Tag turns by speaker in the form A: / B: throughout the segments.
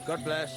A: God bless.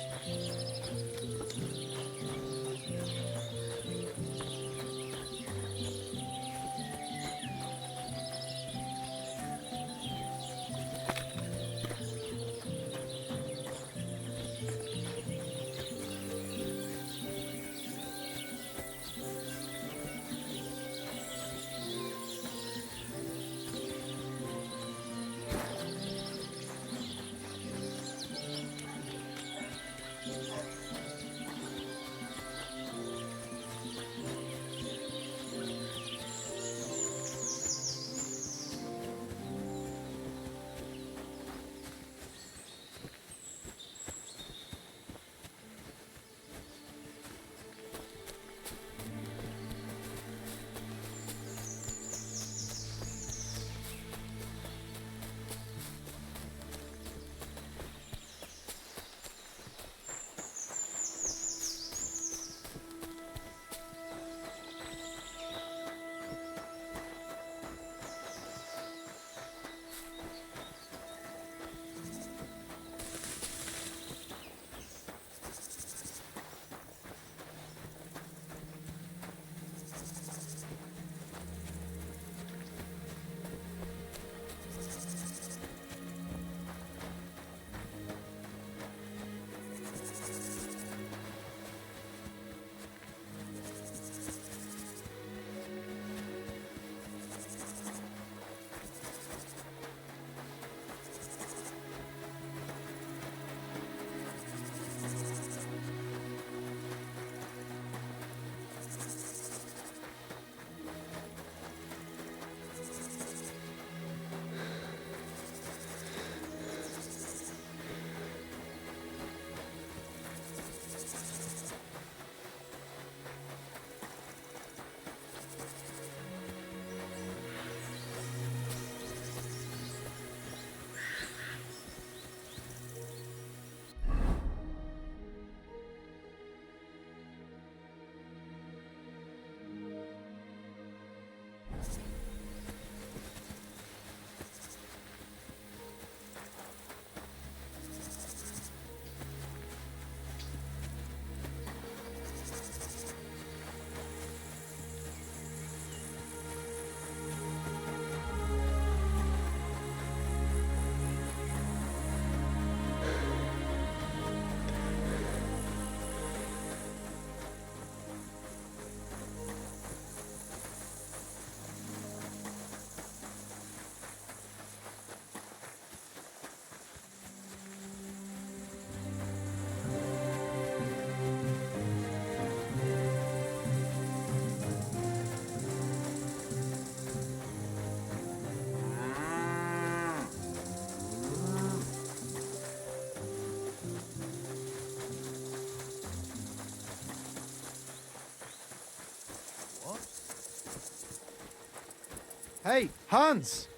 B: Hey, Hans!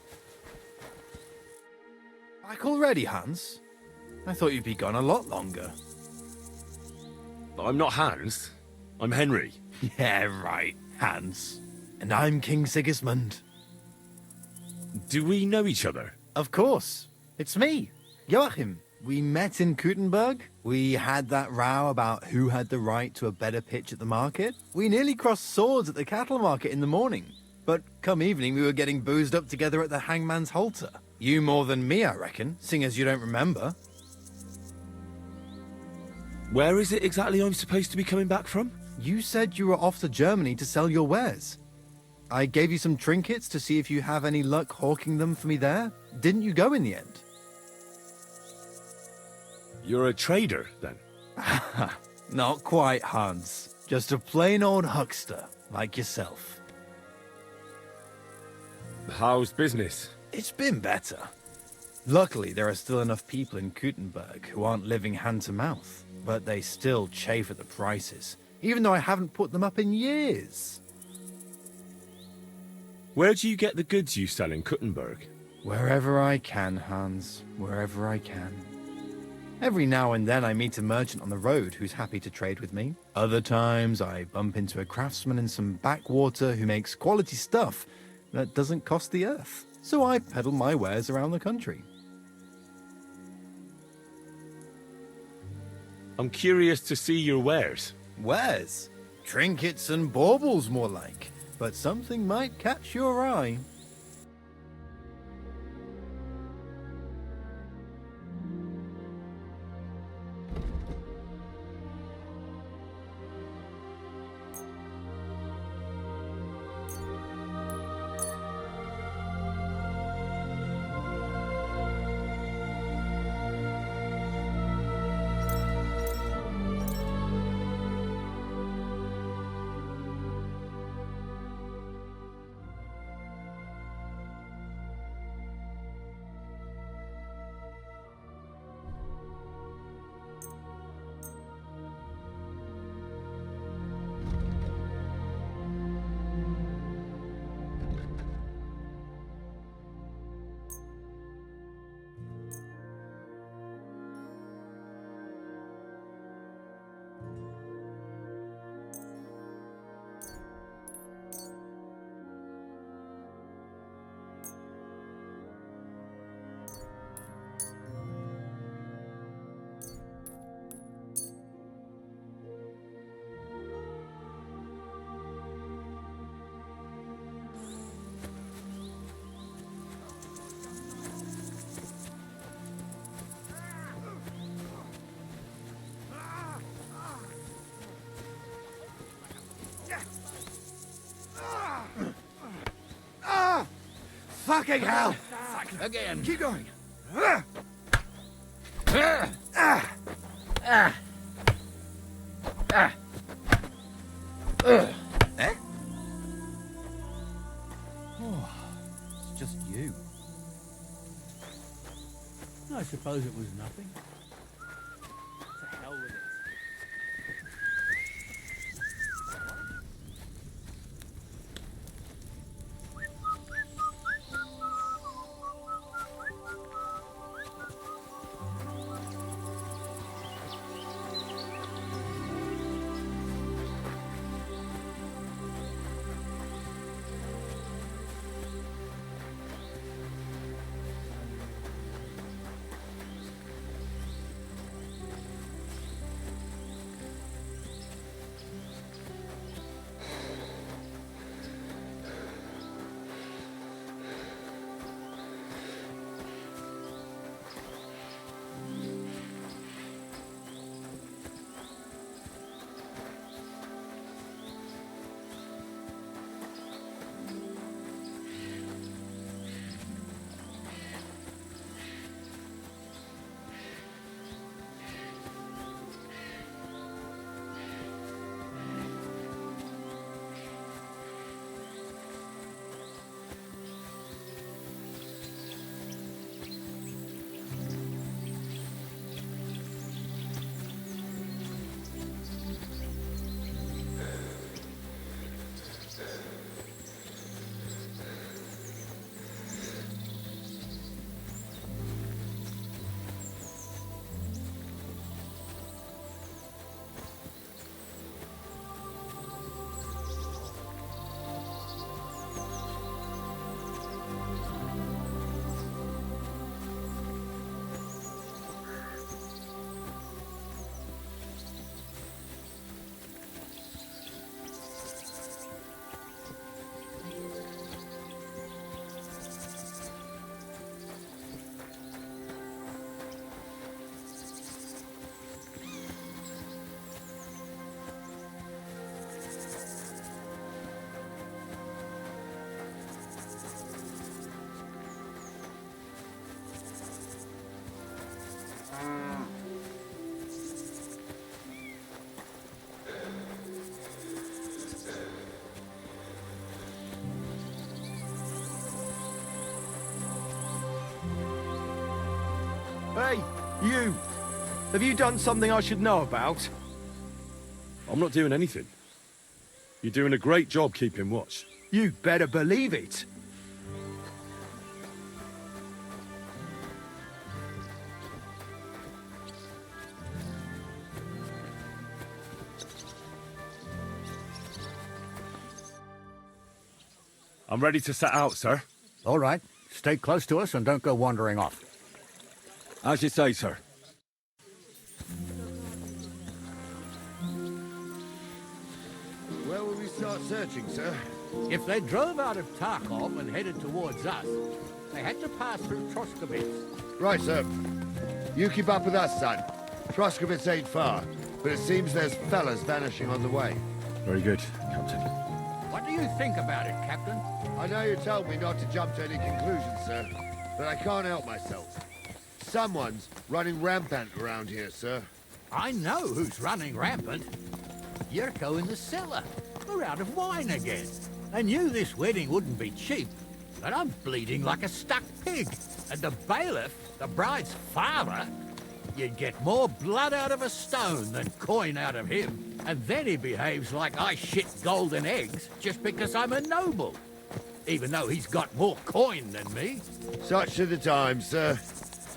B: Back already, Hans? I thought you'd be gone a lot longer.
C: I'm not Hans. I'm Henry.
B: Yeah, right, Hans. And I'm King Sigismund.
C: Do we know each other?
B: Of course. It's me, Joachim. We met in Gutenberg. We had that row about who had the right to a better pitch at the market. We nearly crossed swords at the cattle market in the morning. But come evening, we were getting boozed up together at the hangman's halter. You more than me, I reckon, seeing as you don't remember.
C: Where is it exactly I'm supposed to be coming back from?
B: You said you were off to Germany to sell your wares. I gave you some trinkets to see if you have any luck hawking them for me there. Didn't you go in the end?
C: You're a trader, then?
B: Not quite, Hans. Just a plain old huckster, like yourself.
C: How's business?
B: It's been better. Luckily, there are still enough people in Gutenberg who aren't living hand to mouth, but they still chafe at the prices, even though I haven't put them up in years.
C: Where do you get the goods you sell in Gutenberg?
B: Wherever I can, Hans. Wherever I can. Every now and then I meet a merchant on the road who's happy to trade with me. Other times I bump into a craftsman in some backwater who makes quality stuff that doesn't cost the earth. So I peddle my wares around the country.
C: I'm curious to see your wares.
B: Wares? Trinkets and baubles, more like. But something might catch your eye. Fucking hell!
A: Again.
B: Keep going. Eh? Oh, it's just you.
A: I suppose it was nothing.
B: To hell with it.
D: Hey, you! Have you done something I should know about?
C: I'm not doing anything. You're doing a great job keeping watch.
D: You better believe it!
C: I'm ready to set out, sir.
A: All right. Stay close to us and don't go wandering off.
E: As you say, sir. start searching, sir?
A: If they drove out of Tarkov and headed towards us, they had to pass through Troskovitz.
E: Right, sir. You keep up with us, son. Troskovitz ain't far, but it seems there's fellas vanishing on the way.
C: Very good, Captain.
A: What do you think about it, Captain?
E: I know you told me not to jump to any conclusions, sir, but I can't help myself. Someone's running rampant around here, sir.
A: I know who's running rampant. Yurko in the cellar. We're out of wine again. I knew this wedding wouldn't be cheap, but I'm bleeding like a stuck pig. And the bailiff, the bride's father, you'd get more blood out of a stone than coin out of him. And then he behaves like I shit golden eggs just because I'm a noble. Even though he's got more coin than me.
E: Such are the times, sir.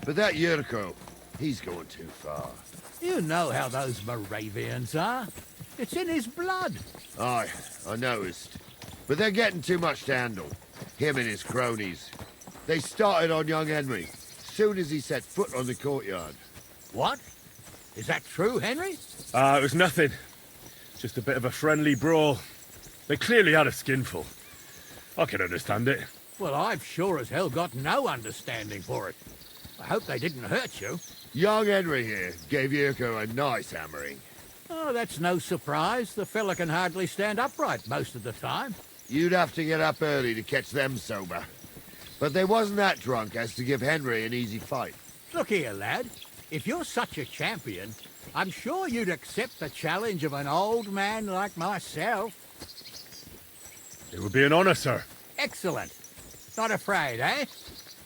E: But that Yurko, he's going too far.
A: You know how those Moravians are. It's in his blood.
E: Aye, I noticed. But they're getting too much to handle. Him and his cronies. They started on young Henry, soon as he set foot on the courtyard.
A: What? Is that true, Henry?
C: It was nothing. Just a bit of a friendly brawl. They clearly had a skinful. I can understand it.
A: Well, I've sure as hell got no understanding for it. I hope they didn't hurt you.
E: Young Henry here gave Yurko a nice hammering.
A: Oh, that's no surprise. The fella can hardly stand upright most of the time.
E: You'd have to get up early to catch them sober. But they wasn't that drunk as to give Henry an easy fight.
A: Look here, lad. If you're such a champion, I'm sure you'd accept the challenge of an old man like myself.
C: It would be an honor, sir.
A: Excellent. Not afraid, eh?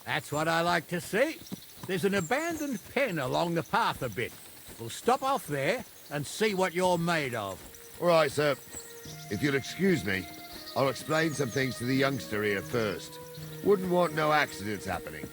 A: That's what I like to see. There's an abandoned pen along the path a bit. We'll stop off there and see what you're made of.
E: All right, sir. If you'll excuse me, I'll explain some things to the youngster here first. Wouldn't want no accidents happening.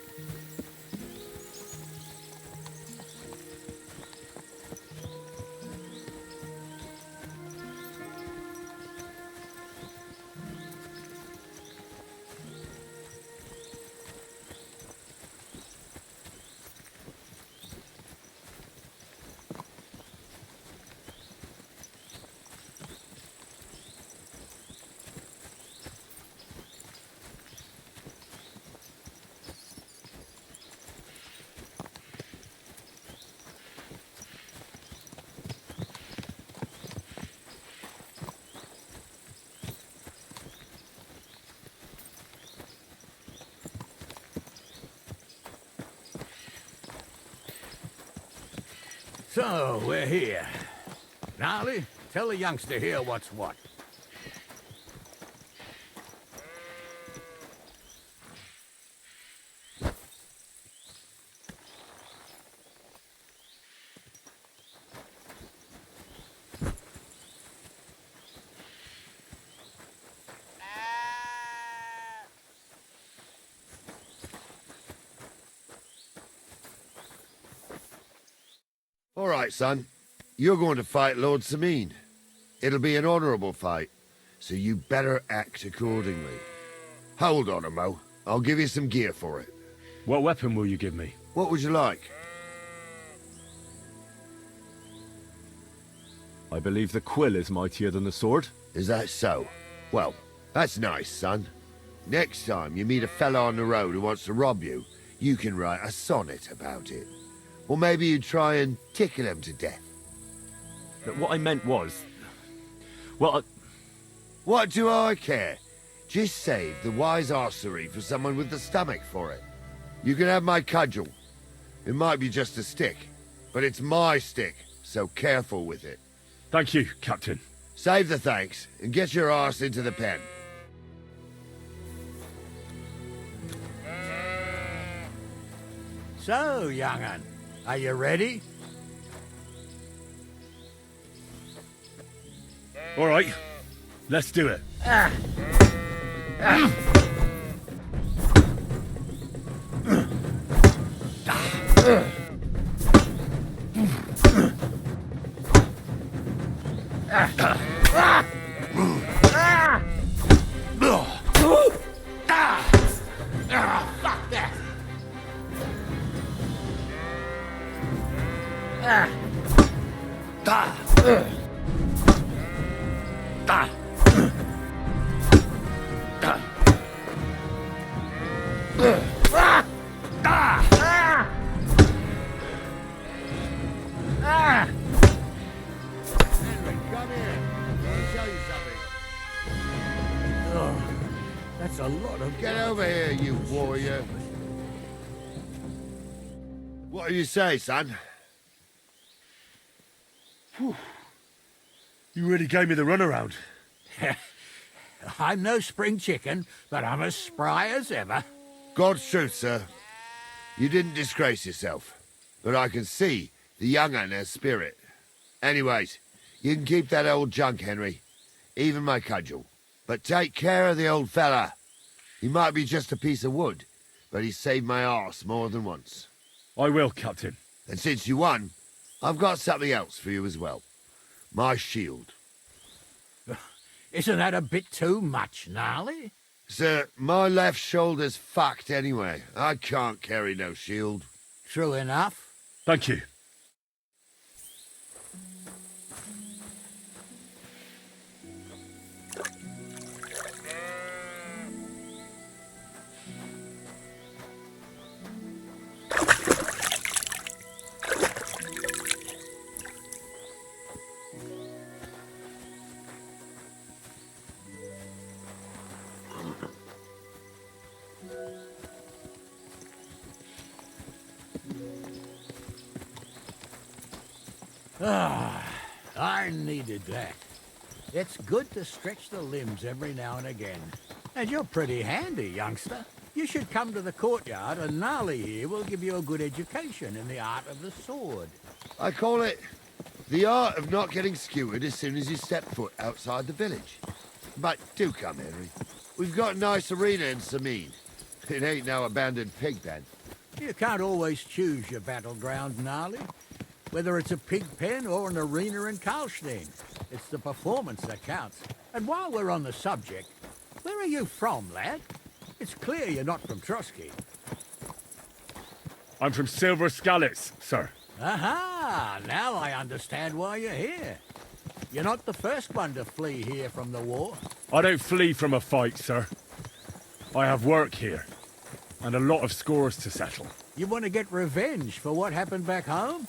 A: So, we're here. Gnarly, tell the youngster here what's what.
E: All right, son. You're going to fight Lord Sameen. It'll be an honorable fight, so you better act accordingly. Hold on, Mo. I'll give you some gear for it.
C: What weapon will you give me?
E: What would you like?
C: I believe the quill is mightier than the sword.
E: Is that so? Well, that's nice, son. Next time you meet a fella on the road who wants to rob you, you can write a sonnet about it. Or maybe you try and tickle him to death.
C: But what I meant was... Well,
E: What do I care? Just save the wise arsery for someone with the stomach for it. You can have my cudgel. It might be just a stick, but it's my stick, so careful with it.
C: Thank you, Captain.
E: Save the thanks, and get your arse into the pen.
A: So, young'un, are you ready?
C: All right, let's do it.
A: Fuck that! That's a lot of...
E: Get over here, you warrior. What do you say, son?
C: You really gave me the runaround.
A: I'm no spring chicken, but I'm as spry as ever.
E: God's truth, sir. You didn't disgrace yourself, but I can see the young un has spirit. Anyways, you can keep that old junk, Henry. Even my cudgel. But take care of the old fella. He might be just a piece of wood, but he saved my arse more than once.
C: I will, Captain.
E: And since you won, I've got something else for you as well. My shield.
A: Isn't that a bit too much, Gnarly?
E: Sir, my left shoulder's fucked anyway. I can't carry no shield.
A: True enough.
C: Thank you.
A: I needed that. It's good to stretch the limbs every now and again. And you're pretty handy, youngster. You should come to the courtyard, and Gnarly here will give you a good education in the art of the sword.
E: I call it the art of not getting skewered as soon as you step foot outside the village. But do come, Henry. We've got a nice arena in Sameen. It ain't no abandoned pig pen.
A: You can't always choose your battleground, Gnarly. Whether it's a pig pen or an arena in Karlstein, it's the performance that counts. And while we're on the subject, where are you from, lad? It's clear you're not from Trotsky.
C: I'm from Silver Scalets, sir.
A: Aha! Now I understand why you're here. You're not the first one to flee here from the war.
C: I don't flee from a fight, sir. I have work here, and a lot of scores to settle.
A: You want to get revenge for what happened back home?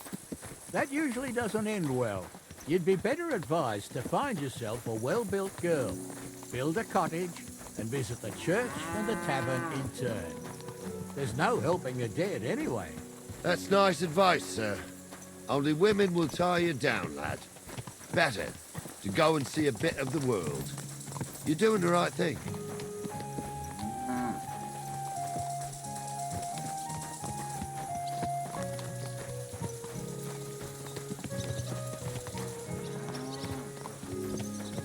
A: That usually doesn't end well. You'd be better advised to find yourself a well-built girl, build a cottage, and visit the church and the tavern in turn. There's no helping the dead anyway.
E: That's nice advice, sir. Only women will tie you down, lad. Better to go and see a bit of the world. You're doing the right thing.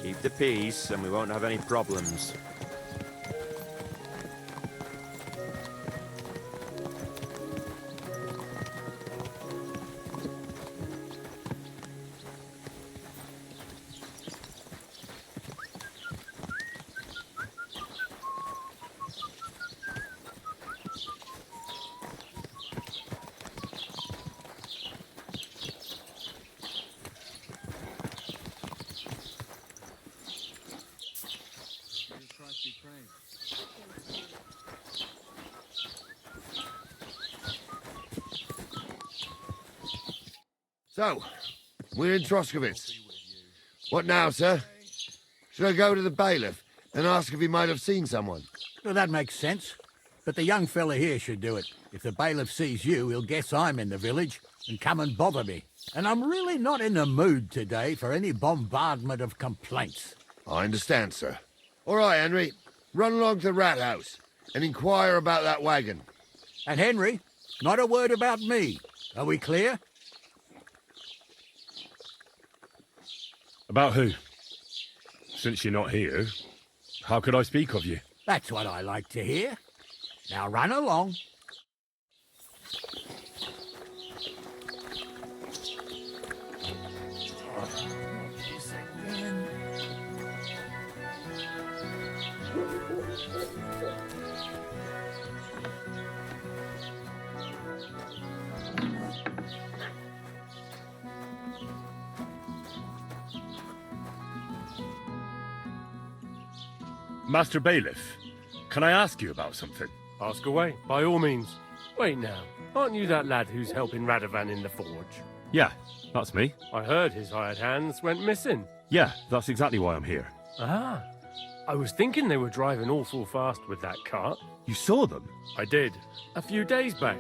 F: Keep the peace, and we won't have any problems.
E: So, we're in Troskowitz. What now, sir? Should I go to the bailiff and ask if he might have seen someone?
A: Well, that makes sense. But the young fella here should do it. If the bailiff sees you, he'll guess I'm in the village and come and bother me. And I'm really not in the mood today for any bombardment of complaints.
E: I understand, sir. All right, Henry. Run along to the rat house and inquire about that wagon.
A: And Henry, not a word about me. Are we clear?
C: About who? Since you're not here, how could I speak of you?
A: That's what I like to hear. Now run along.
C: Master Bailiff, can I ask you about something?
G: Ask away, by all means. Wait now, aren't you that lad who's helping Radovan in the forge?
C: Yeah, that's me.
G: I heard his hired hands went missing.
C: Yeah, that's exactly why I'm here.
G: Ah, I was thinking they were driving awful fast with that cart.
C: You saw them?
G: I did, a few days back.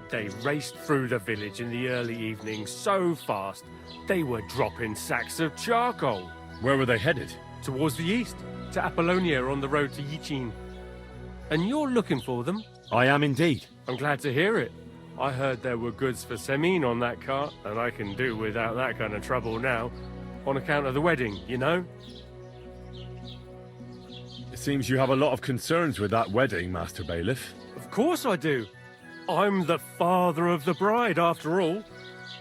G: They raced through the village in the early evening so fast, they were dropping sacks of charcoal.
C: Where were they headed?
G: Towards the east, to Apollonia on the road to Yichin. And you're looking for them?
C: I am indeed.
G: I'm glad to hear it. I heard there were goods for Semin on that cart, and I can do without that kind of trouble now, on account of the wedding, you know?
C: It seems you have a lot of concerns with that wedding, Master Bailiff.
G: Of course I do. I'm the father of the bride, after all.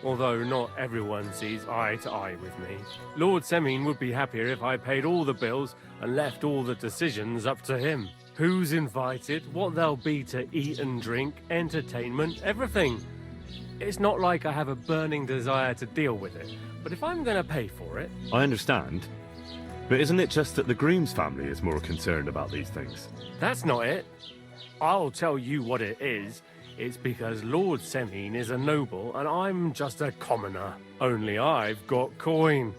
G: Although not everyone sees eye to eye with me. Lord Semin would be happier if I paid all the bills and left all the decisions up to him. Who's invited, what there'll be to eat and drink, entertainment, everything. It's not like I have a burning desire to deal with it, but if I'm going to pay for it...
C: I understand. But isn't it just that the groom's family is more concerned about these things?
G: That's not it. I'll tell you what it is. It's because Lord Semin is a noble and I'm just a commoner. Only I've got coin.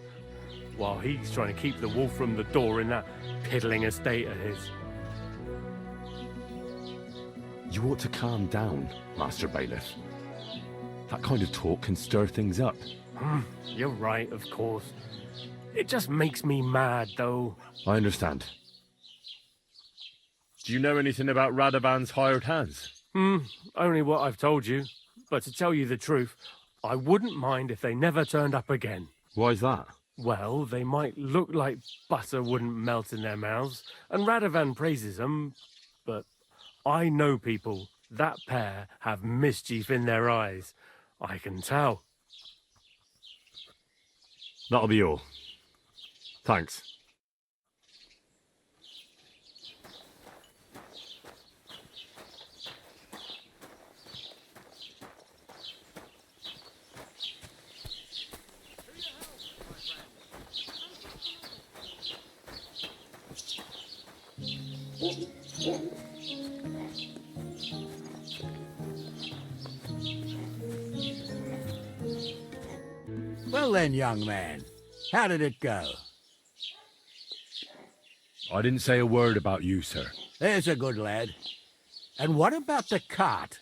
G: While he's trying to keep the wolf from the door in that piddling estate of his.
C: You ought to calm down, Master Bailiff. That kind of talk can stir things up.
G: You're right, of course. It just makes me mad, though.
C: I understand. Do you know anything about Radovan's hired hands?
G: Only what I've told you. But to tell you the truth, I wouldn't mind if they never turned up again.
C: Why's that?
G: Well, they might look like butter wouldn't melt in their mouths, and Radovan praises them, but I know people. That pair have mischief in their eyes. I can tell.
C: That'll be all. Thanks.
A: Well then, young man, how did it go?
C: I didn't say a word about you, sir.
A: There's a good lad. And what about the cart?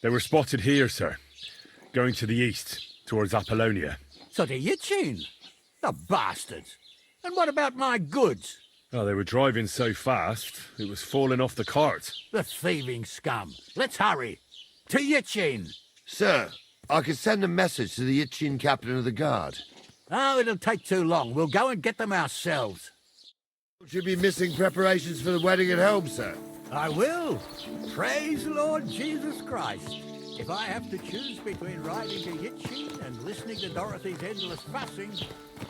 C: They were spotted here, sir. Going to the east, towards Apollonia.
A: So to Yichin? The bastards! And what about my goods?
C: Oh, they were driving so fast, it was falling off the cart.
A: The thieving scum. Let's hurry. To Yichin!
E: Sir, I could send a message to the Yichin captain of the guard.
A: Oh, it'll take too long. We'll go and get them ourselves.
E: Should be missing preparations for the wedding at home, sir.
A: I will. Praise Lord Jesus Christ. If I have to choose between riding to Yichin and listening to Dorothy's endless fussing,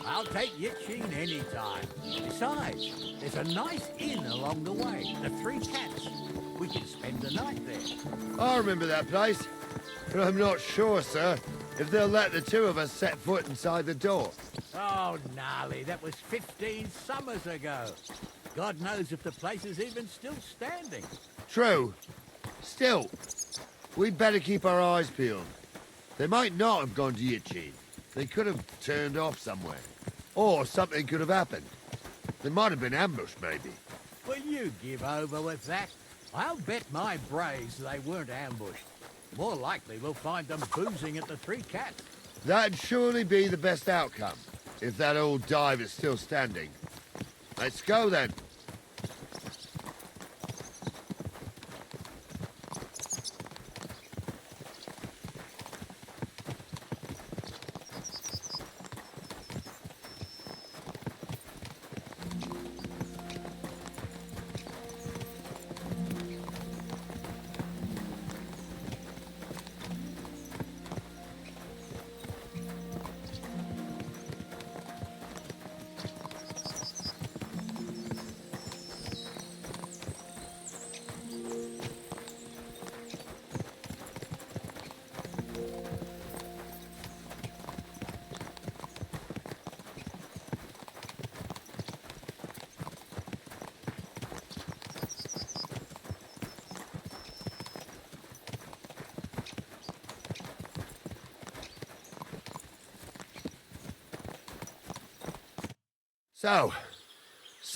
A: I'll take Yichin any time. Besides, there's a nice inn along the way, the Three Cats. We can spend the night there.
E: I remember that place, but I'm not sure, sir, if they'll let the two of us set foot inside the door.
A: Oh, gnarly, that was 15 summers ago. God knows if the place is even still standing.
E: True. Still, we'd better keep our eyes peeled. They might not have gone to Yichin. They could have turned off somewhere. Or something could have happened. They might have been ambushed, maybe.
A: Will you give over with that? I'll bet my braves they weren't ambushed. More likely we'll find them boozing at the Three Cats.
E: That'd surely be the best outcome, if that old dive is still standing. Let's go, then.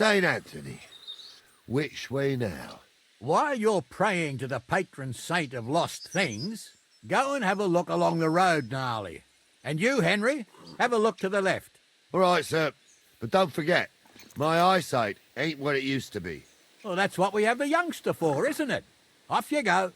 E: St. Anthony. Which way now?
A: While you're praying to the patron saint of lost things, go and have a look along the road, Gnarly. And you, Henry, have a look to the left.
E: All right, sir. But don't forget, my eyesight ain't what it used to be.
A: Well, that's what we have the youngster for, isn't it? Off you go.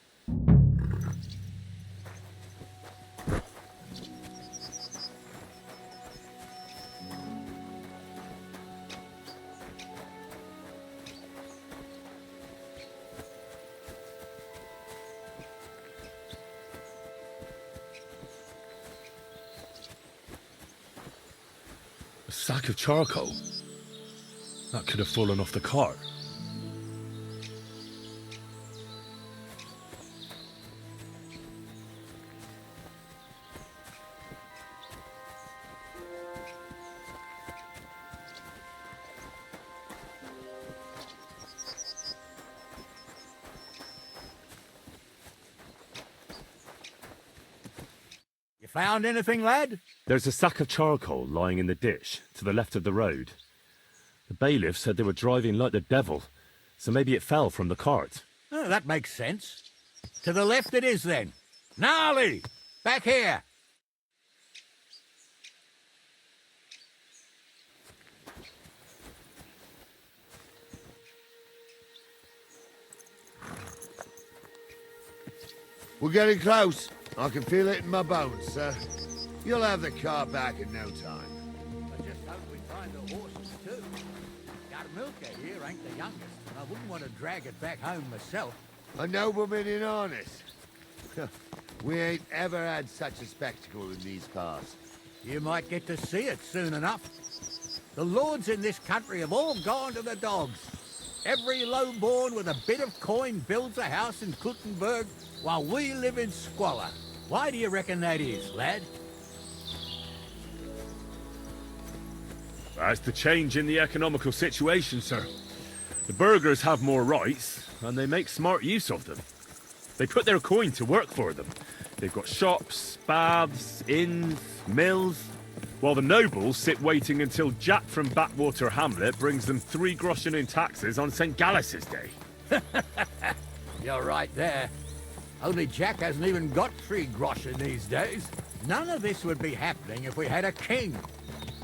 C: A sack of charcoal? That could have fallen off the cart.
A: You found anything, lad?
C: There's a sack of charcoal lying in the ditch to the left of the road. The bailiff said they were driving like the devil, so maybe it fell from the cart.
A: Oh, that makes sense. To the left it is, then. Gnarly! Back here!
E: We're getting close. I can feel it in my bones, sir. You'll have the car back in no time.
A: I just hope we find the horses, too. Carmilka here ain't the youngest, and I wouldn't want to drag it back home myself.
E: A nobleman in harness. We ain't ever had such a spectacle in these parts.
A: You might get to see it soon enough. The lords in this country have all gone to the dogs. Every low-born with a bit of coin builds a house in Kuttenberg while we live in squalor. Why do you reckon that is, lad?
C: That's the change in the economical situation, sir. The burghers have more rights, and they make smart use of them. They put their coin to work for them. They've got shops, baths, inns, mills, while the nobles sit waiting until Jack from Backwater Hamlet brings them 3 groschen in taxes on St. Gallus's Day.
A: You're right there. Only Jack hasn't even got 3 groschen these days. None of this would be happening if we had a king.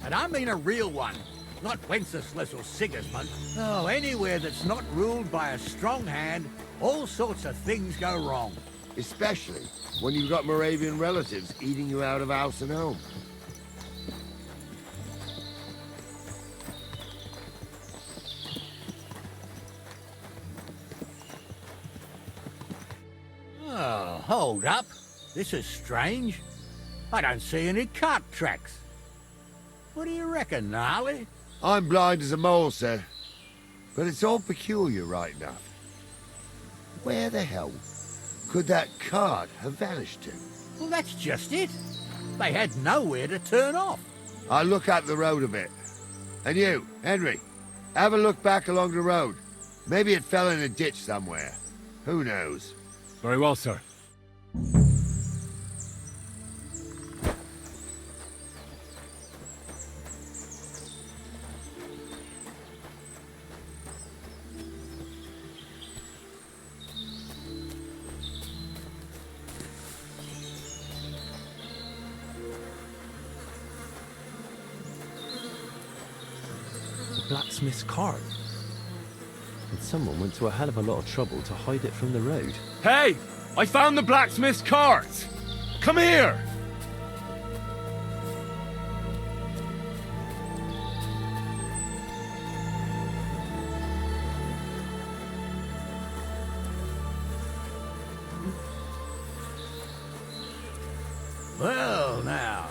A: And I mean a real one, not Wenceslas or Sigismund. Oh, anywhere that's not ruled by a strong hand, all sorts of things go wrong.
E: Especially when you've got Moravian relatives eating you out of house and home.
A: Oh, hold up. This is strange. I don't see any cart tracks. What do you reckon, Gnarly?
E: I'm blind as a mole, sir. But it's all peculiar right enough. Where the hell could that cart have vanished to?
A: Well, that's just it. They had nowhere to turn off.
E: I'll look up the road a bit. And you, Henry, have a look back along the road. Maybe it fell in a ditch somewhere. Who knows?
C: Very well, sir.
H: Blacksmith's cart. And someone went to a hell of a lot of trouble to hide it from the road.
C: Hey! I found the blacksmith's cart! Come here!
A: Well, now,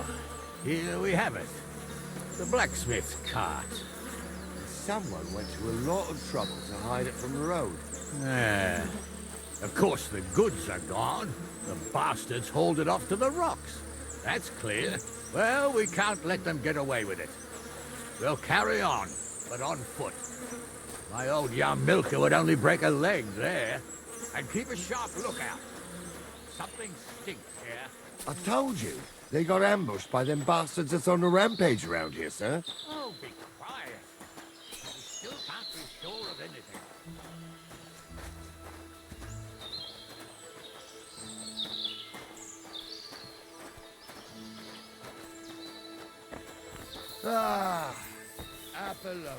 A: here we have it. The blacksmith's cart.
E: Someone went to a lot of trouble to hide it from the road.
A: Yeah. Of course, the goods are gone. The bastards hauled it off to the rocks. That's clear. Well, we can't let them get away with it. We'll carry on, but on foot. My old young milker would only break a leg there. And keep a sharp lookout. Something stinks here.
E: I told you, they got ambushed by them bastards that's on the rampage around here, sir.
A: Oh, be quiet. We still can't sure of anything.
E: Ah, Apollonius.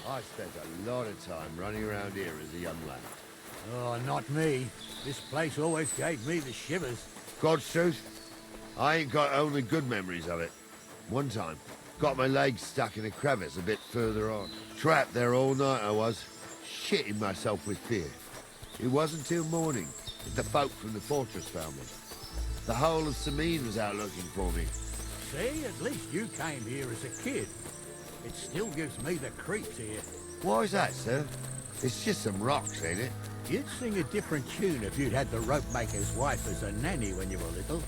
E: I spent a lot of time running around here as a young lad.
A: Oh, not me. This place always gave me the shivers.
E: God's truth, I ain't got only good memories of it. One time, got my legs stuck in a crevice a bit further on. Trapped there all night I was, shitting myself with fear. It wasn't till morning that the folk from the fortress found me. The whole of Sameen was out looking for me.
A: See, at least you came here as a kid. It still gives me the creeps here.
E: Why's that, sir? It's just some rocks, ain't it?
A: You'd sing a different tune if you'd had the rope maker's wife as a nanny when you were little.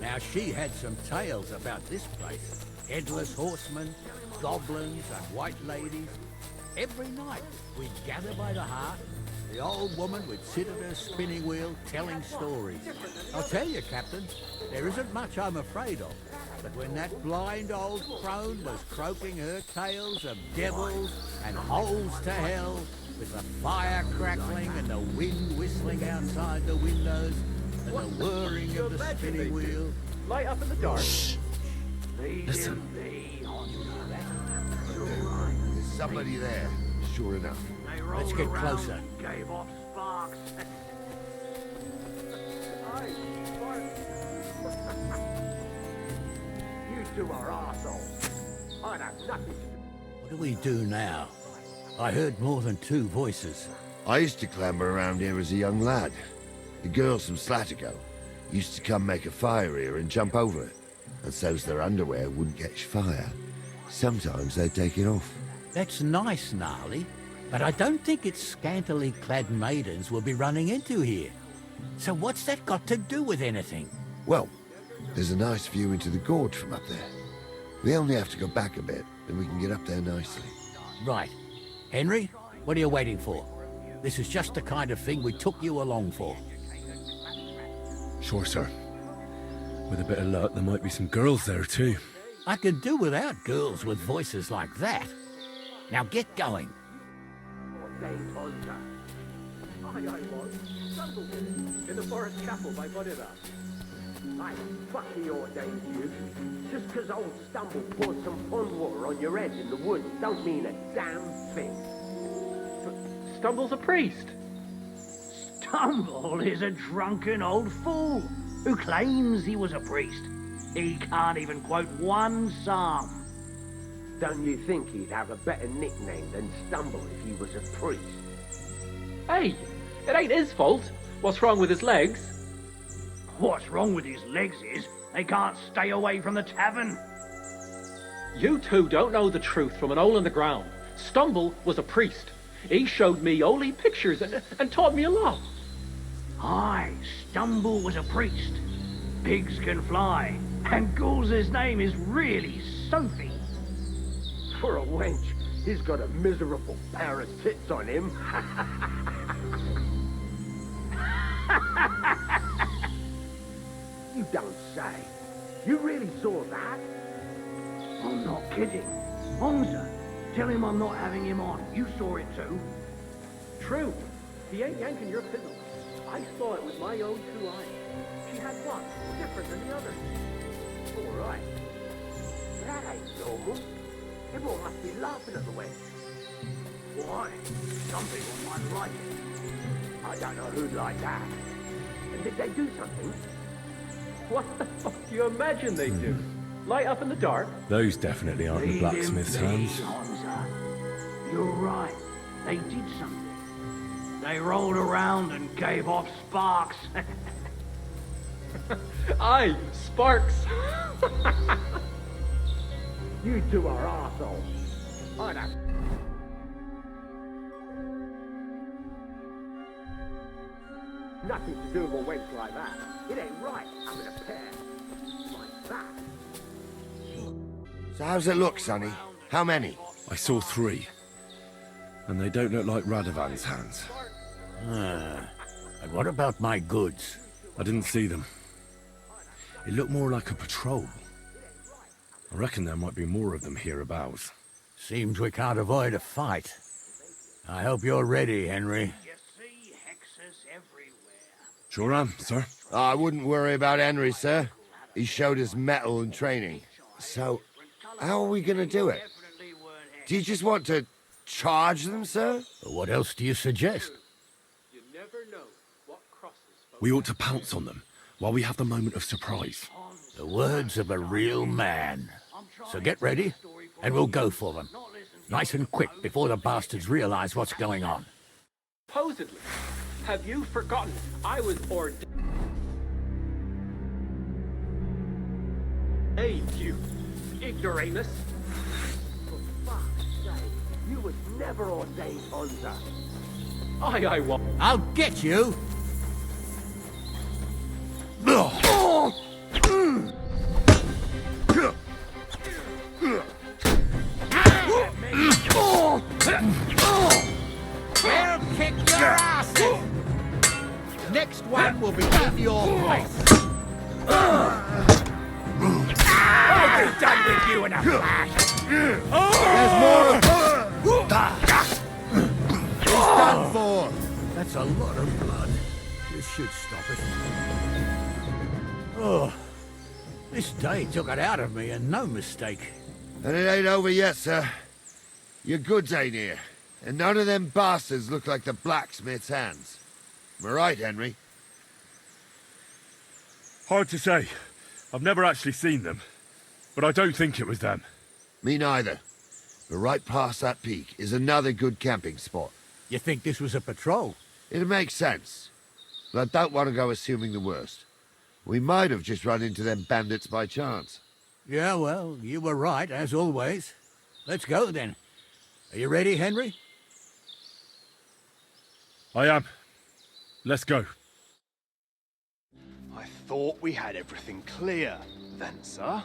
A: Now, she had some tales about this place. Headless horsemen, goblins and white ladies. Every night, we'd gather by the hearth. The old woman would sit at her spinning wheel telling stories. I'll tell you, Captain, there isn't much I'm afraid of. But when that blind old crone was croaking her tales of devils and holes to hell, with the fire crackling and the wind whistling outside the windows and the whirring of the spinning wheel.
G: Light up in the dark.
E: Listen. There's somebody there, sure enough.
A: Let's get closer.
I: Gave off sparks. You two are arseholes. I'd have nothing to do.
A: What do we do now? I heard more than two voices.
E: I used to clamber around here as a young lad. The girls from Slatigo used to come make a fire here and jump over it. And so's their underwear wouldn't catch fire. Sometimes they'd take it off.
A: That's nice, Gnarly, but I don't think it's scantily clad maidens we'll be running into here. So what's that got to do with anything?
E: Well, there's a nice view into the gorge from up there. We only have to go back a bit, and we can get up there nicely.
A: Right. Henry, what are you waiting for? This is just the kind of thing we took you along for.
C: Sure, sir. With a bit of luck, there might be some girls there too.
A: I could do without girls with voices like that. Now get going.
I: In the forest chapel by Bodira. I fucking ordained you. Just 'cause old Stumble poured some pond water on your head in the woods don't mean a damn thing.
G: Stumble's a priest.
I: Stumble is a drunken old fool who claims he was a priest. He can't even quote one psalm. Don't you think he'd have a better nickname than Stumble if he was a priest?
G: Hey, it ain't his fault. What's wrong with his legs?
I: What's wrong with his legs is they can't stay away from the tavern.
G: You two don't know the truth from an hole in the ground. Stumble was a priest. He showed me holy pictures and taught me a lot.
I: Aye, Stumble was a priest. Pigs can fly, and Ghoul's name is really Sophie. For a wench, he's got a miserable pair of tits on him. You don't say. You really saw that? I'm not kidding. Hamza, tell him I'm not having him on. You saw it too.
G: True. He ain't yanking your fiddle. I saw it with my own two eyes. She had one, different than the others.
I: All right. That ain't normal. Everyone must be laughing at the wench. Why? Some people might like it. I don't know who'd like that. And did they do something?
G: What the fuck do you imagine they do? Light up in the dark?
C: Those definitely aren't the blacksmith's hands.
I: Hamza. You're right. They did something. They rolled around and gave off sparks.
G: Aye, sparks.
I: You two are arseholes. I'd have... Nothing to do with a wench like that. It ain't right having a pair like that.
E: So how's it look, Sonny? How many?
C: I saw 3. And they don't look like Radovan's hands.
A: And what about my goods?
C: I didn't see them. It looked more like a patrol. I reckon there might be more of them hereabouts.
A: Seems we can't avoid a fight. I hope you're ready, Henry.
I: You see hexes everywhere.
C: Sure am, sir.
E: I wouldn't worry about Henry, sir. He showed us mettle and training. So, how are we going to do it? Do you just want to charge them, sir?
A: What else do you suggest?
C: We ought to pounce on them while we have the moment of surprise.
A: The words of a real man. So get ready, and we'll go for them. Nice and quick before the bastards realize what's going on.
J: Supposedly. Have you forgotten I was ordained? Hey, you ignoramus.
I: For fuck's sake, you was never ordained, Bonza.
J: I won't.
A: I'll get you! We'll kick your asses! Next one will be in your face. I'll be done with you in a flash.
E: There's more of... He's done for.
A: That's a lot of blood. This should stop it. Oh, this day took it out of me, and no mistake.
E: And it ain't over yet, sir. Your goods ain't here. And none of them bastards look like the blacksmith's hands. Am I right, Henry?
C: Hard to say. I've never actually seen them. But I don't think it was them.
E: Me neither. But right past that peak is another good camping spot.
A: You think this was a patrol?
E: It makes sense. But I don't want to go assuming the worst. We might have just run into them bandits by chance.
A: Yeah, well, you were right, as always. Let's go, then. Are you ready, Henry?
C: I am. Let's go.
K: I thought we had everything clear, then, sir.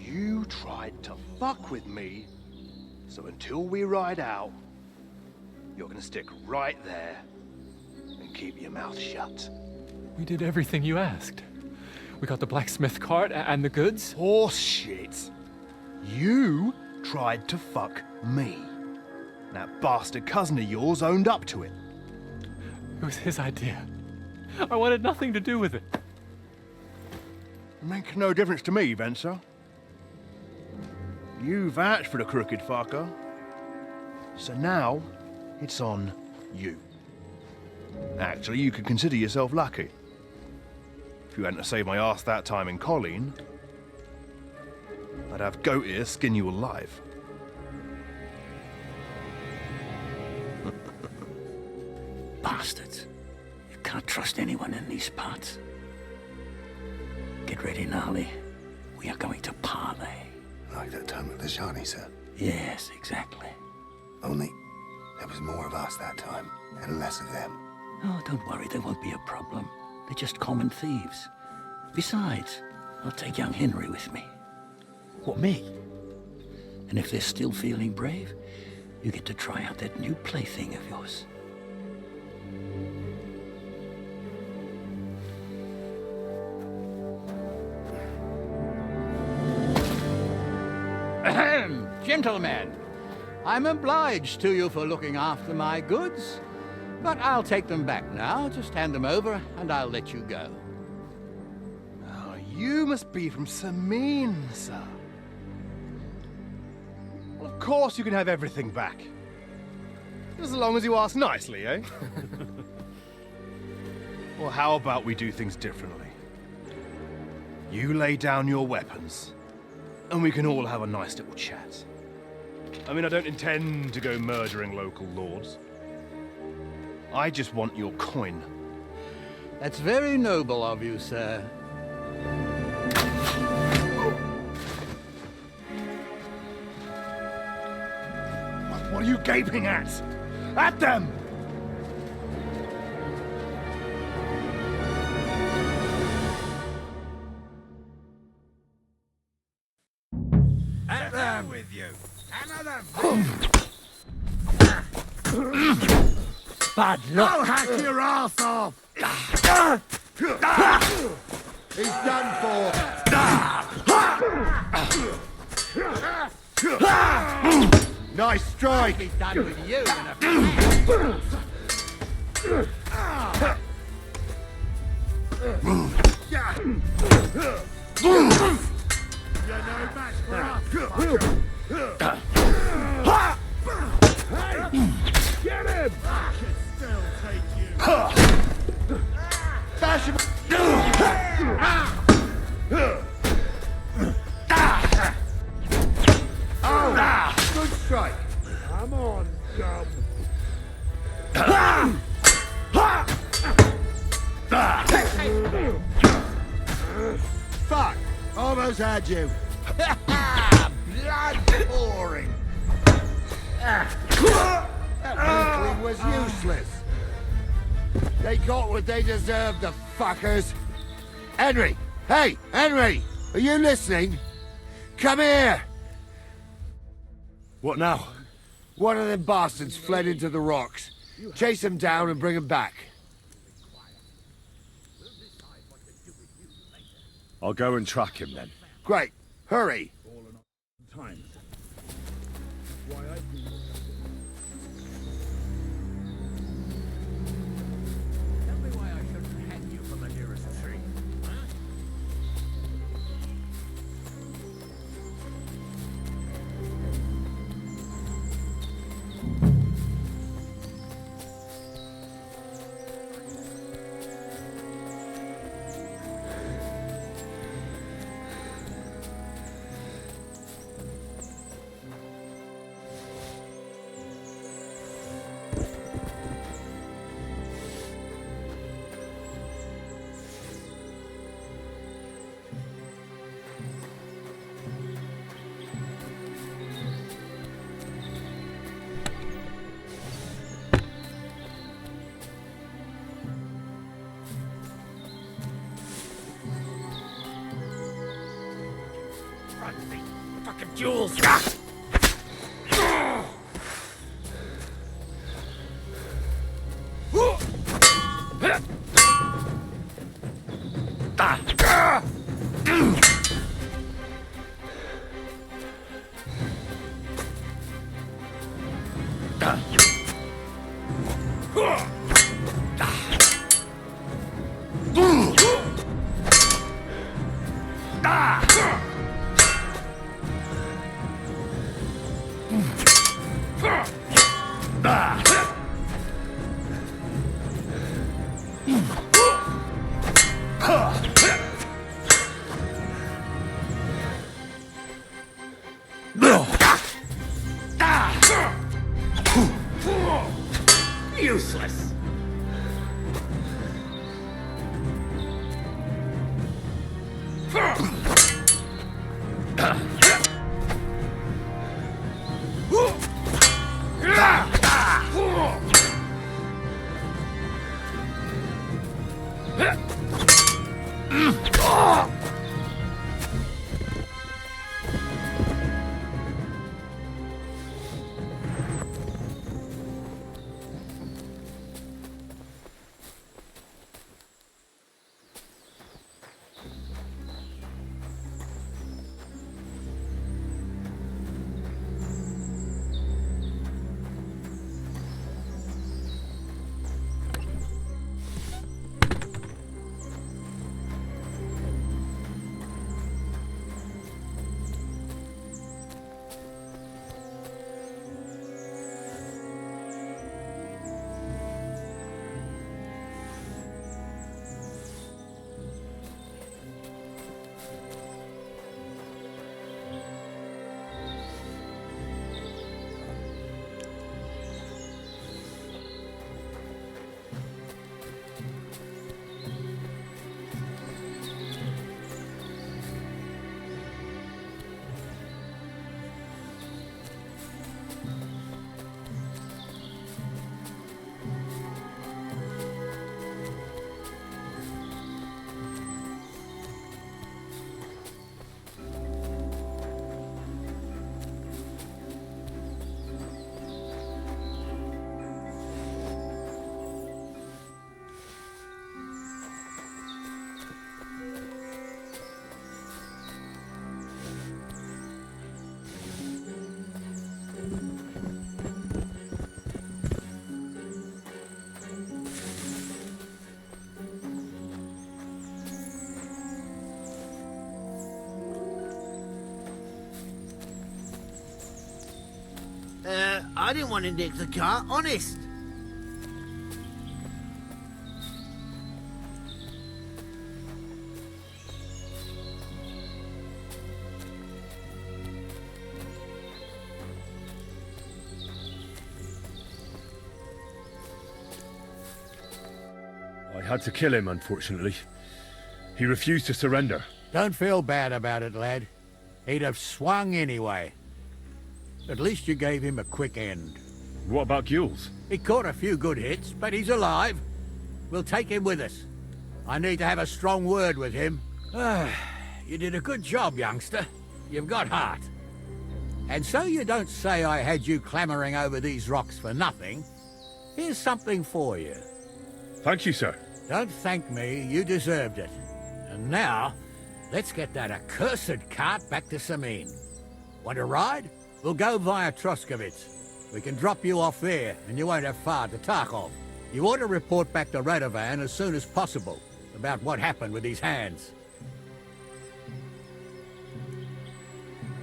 K: You tried to fuck with me, so until we ride out, you're gonna stick right there and keep your mouth shut.
J: We did everything you asked. We got the blacksmith cart and the goods.
K: Horse shit. You tried to fuck me. That bastard cousin of yours owned up to it.
J: It was his idea. I wanted nothing to do with it.
K: Make no difference to me, Venser. You vouched for the crooked fucker. So now, it's on you. Actually, you could consider yourself lucky. If you hadn't saved my ass that time in Colleen, I'd have goat ear skin you alive.
A: Bastards. You can't trust anyone in these parts. Get ready, Gnarly. We are going to parley.
L: Like that time at the Shani, sir?
A: Yes, exactly.
L: Only there was more of us that time, and less of them.
A: Oh, don't worry, there won't be a problem. They're just common thieves. Besides, I'll take young Henry with me.
J: What, me?
A: And if they're still feeling brave, you get to try out that new plaything of yours. Ahem, gentlemen, I'm obliged to you for looking after my goods, but I'll take them back now. Just hand them over, and I'll let you go.
K: Oh, you must be from Samin, sir. Well, of course you can have everything back. Just as long as you ask nicely, eh? Well, how about we do things differently? You lay down your weapons, and we can all have a nice little chat. I mean, I don't intend to go murdering local lords. I just want your coin.
A: That's very noble of you, sir.
K: What are you gaping at? At them!
A: At them with you. Bad luck.
E: I'll hack your ass off! He's done for. Nice strike!
A: I'll be done with you in a flash. You're no match for us, fucker. Hey! Get him! I can still take you.
E: Bash him! Oh! Good strike!
A: Come on, Gum.
E: Fuck! Almost had you.
A: Blood pouring.
E: That weakling was useless. They got what they deserved, the fuckers. Henry! Hey, Henry! Are you listening? Come here!
C: What now?
E: One of them bastards fled into the rocks. Chase him down and bring him back.
C: I'll go and track him then.
E: Great. Hurry.
A: Tell me why I shouldn't hang you from the nearest tree. Fucking jewels! Useless!
M: I didn't want to nick the car, honest.
C: I had to kill him, unfortunately. He refused to surrender.
A: Don't feel bad about it, lad. He'd have swung anyway. At least you gave him a quick end.
C: What about Gules?
A: He caught a few good hits, but he's alive. We'll take him with us. I need to have a strong word with him. You did a good job, youngster. You've got heart. And so you don't say I had you clambering over these rocks for nothing. Here's something for you.
C: Thank you, sir.
A: Don't thank me, you deserved it. And now, let's get that accursed cart back to Samin. Want a ride? We'll go via Troskovitz. We can drop you off there, and you won't have far to Tarkov. You ought to report back to Radovan as soon as possible about what happened with these hands.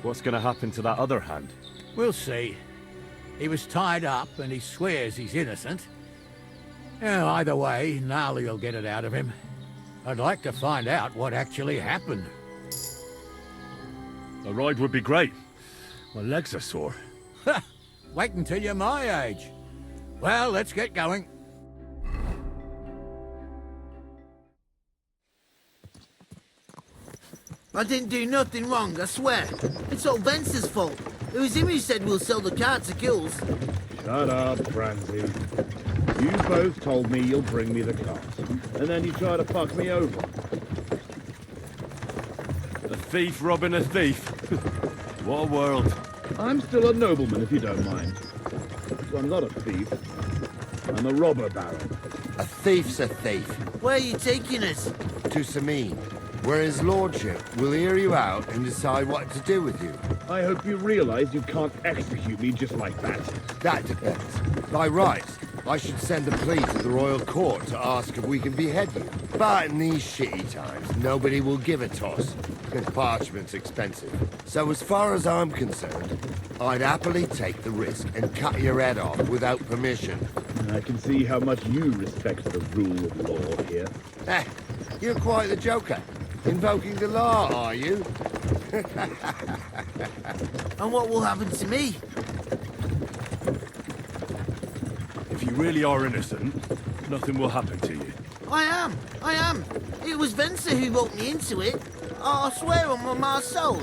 C: What's gonna happen to that other hand?
A: We'll see. He was tied up, and he swears he's innocent. Either way, Gnarly will get it out of him. I'd like to find out what actually happened.
C: A ride would be great. My legs are sore.
A: Wait until you're my age. Well, let's get going.
M: I didn't do nothing wrong, I swear. It's all Vence's fault. It was him who said we'll sell the car to Gules.
N: Shut up, Francie. You both told me you'll bring me the cart, and then you try to fuck me over.
C: A thief robbing a thief. What a world.
N: I'm still a nobleman, if you don't mind. So I'm not a thief. I'm a robber baron.
E: A thief's a thief.
M: Where are you taking us?
E: To Samin, where his lordship will hear you out and decide what to do with you.
N: I hope you realize you can't execute me just like that.
E: That depends. By rights, I should send a plea to the royal court to ask if we can behead you. But in these shitty times, nobody will give a toss. And parchment's expensive. So as far as I'm concerned, I'd happily take the risk and cut your head off without permission.
N: I can see how much you respect the rule of law here.
E: You're quite the joker. Invoking the law, are you?
M: And what will happen to me?
C: If you really are innocent, nothing will happen to you.
M: I am. It was Vence who roped me into it. I swear on my soul.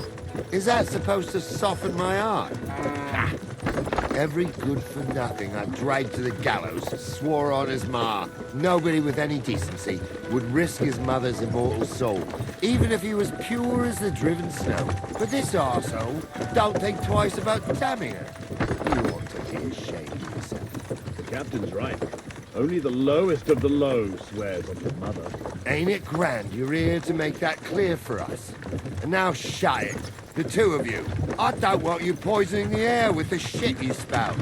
E: Is that supposed to soften my heart? Every good-for-nothing I dragged to the gallows swore on his ma. Nobody with any decency would risk his mother's immortal soul, even if he was pure as the driven snow. But this arsehole don't think twice about damning her. You ought to be ashamed of yourself.
N: The captain's right. Only the lowest of the low swears on your mother.
E: Ain't it grand you're here to make that clear for us? And now shut it. The two of you. I don't want you poisoning the air with the shit you spout.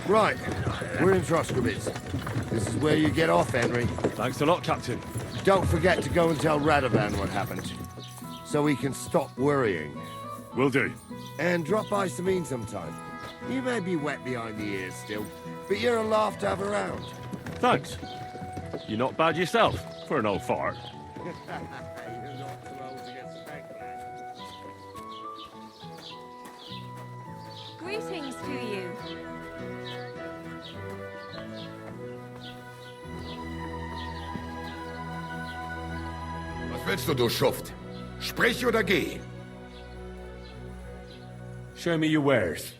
E: Right, we're in Troskovitz. This is where you get off, Henry.
C: Thanks a lot, Captain.
E: Don't forget to go and tell Radovan what happened, so he can stop worrying.
C: Will do.
E: And drop by Samin sometime. You may be wet behind the ears still, but you're a laugh to have around.
C: Thanks. You're not bad yourself, for an old fart.
N: You're not too old to get spanked, lad.
O: Greetings to you.
P: Was willst du Schuft? Sprich oder geh!
C: Show me your wares.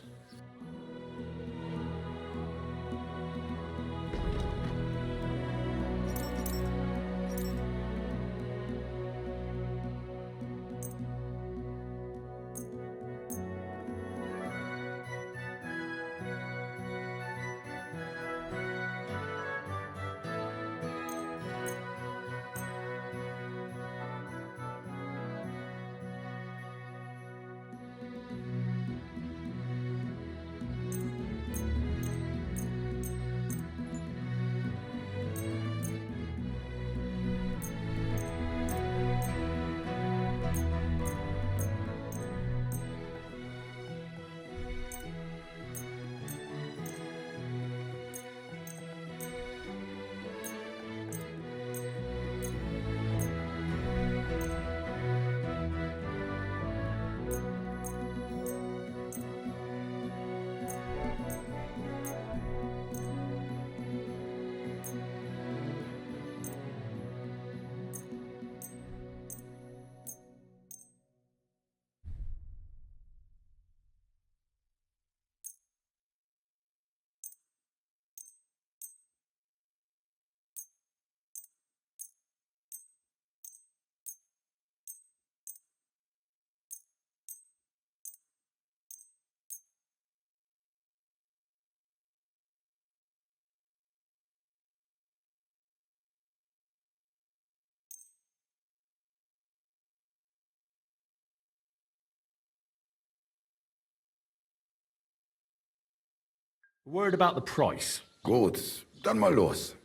C: Word about the price.
P: Gut, dann mal los.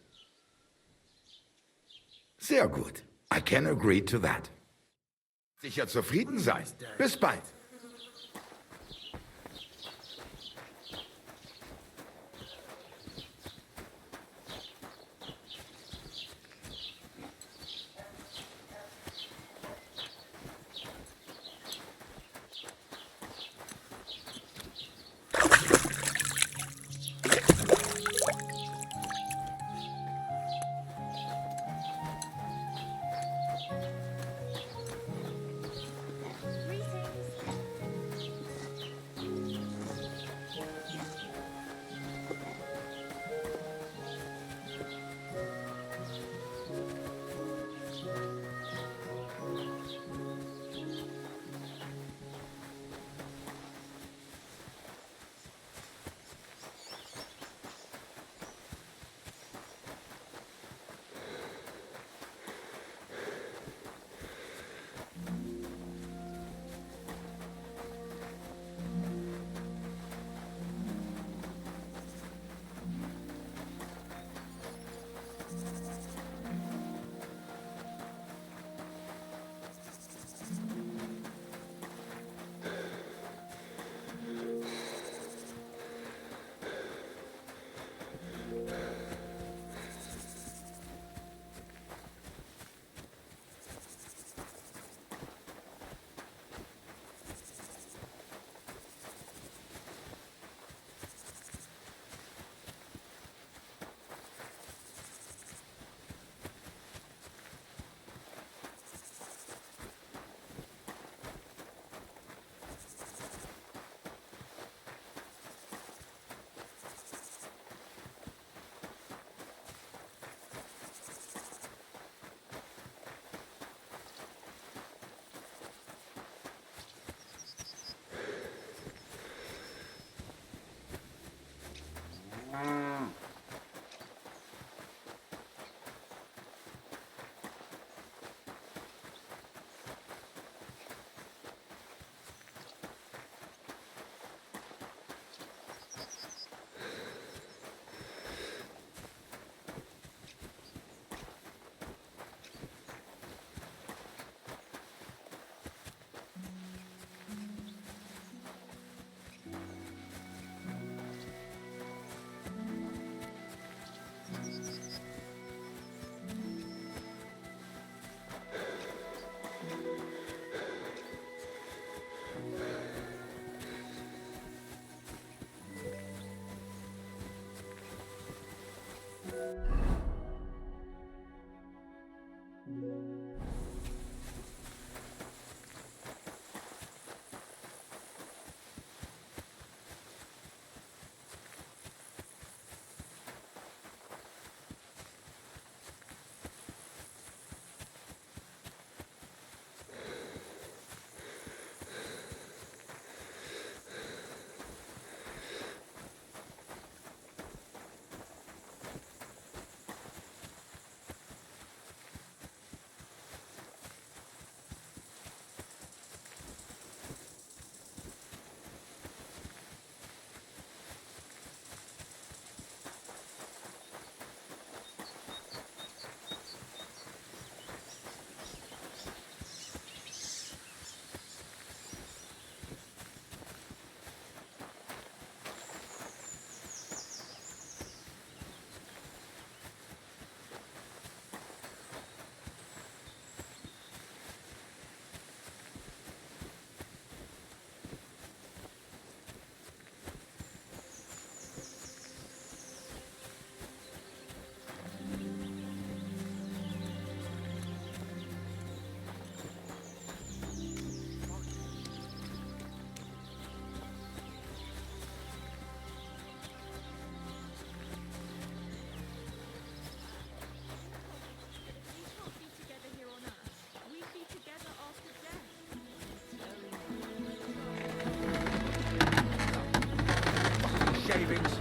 P: Sehr gut. I can agree to that. Sicher zufrieden sein. Bis bald.
D: shavings.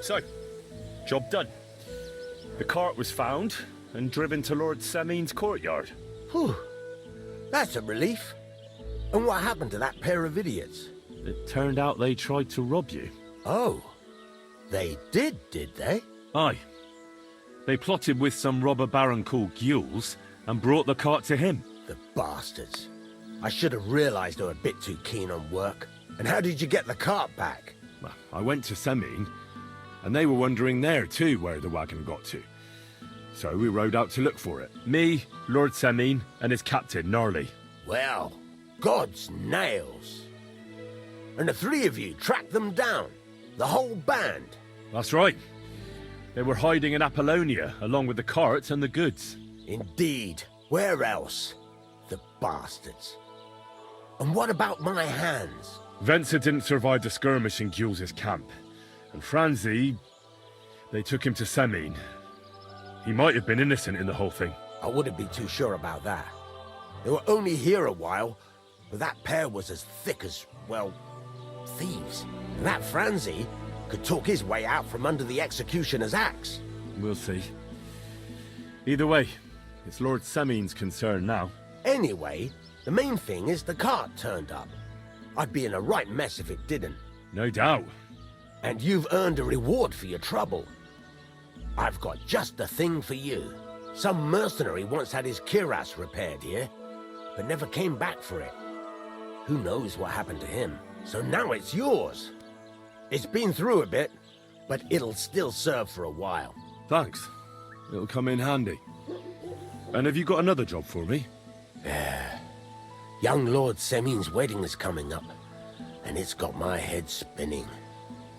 C: So, job done. The cart was found and driven to Lord Semin's courtyard.
I: Whew. That's a relief. And what happened to that pair of idiots?
C: It turned out they tried to rob you.
I: Oh. They did they?
C: Aye. They plotted with some robber baron called Gules and brought the cart to him.
I: The bastards. I should have realized they were a bit too keen on work. And how did you get the cart back?
C: Well, I went to Semin, and they were wondering there too where the wagon got to. So we rode out to look for it. Me, Lord Semin, and his captain, Gnarly.
I: Well, God's nails. And the three of you tracked them down? The whole band?
C: That's right. They were hiding in Apollonia, along with the cart and the goods.
I: Indeed. Where else? The bastards. And what about my hands?
C: Venser didn't survive the skirmish in Gules' camp. And Franzi, they took him to Semin. He might have been innocent in the whole thing.
I: I wouldn't be too sure about that. They were only here a while, but that pair was as thick as, well, thieves. And that Franzi could talk his way out from under the executioner's axe.
C: We'll see. Either way, it's Lord Semin's concern now.
I: Anyway, the main thing is the cart turned up. I'd be in a right mess if it didn't.
C: No doubt.
I: And you've earned a reward for your trouble. I've got just the thing for you. Some mercenary once had his cuirass repaired here, but never came back for it. Who knows what happened to him? So now it's yours. It's been through a bit, but it'll still serve for a while.
C: Thanks. It'll come in handy. And have you got another job for me?
I: Young Lord Semin's wedding is coming up, and it's got my head spinning.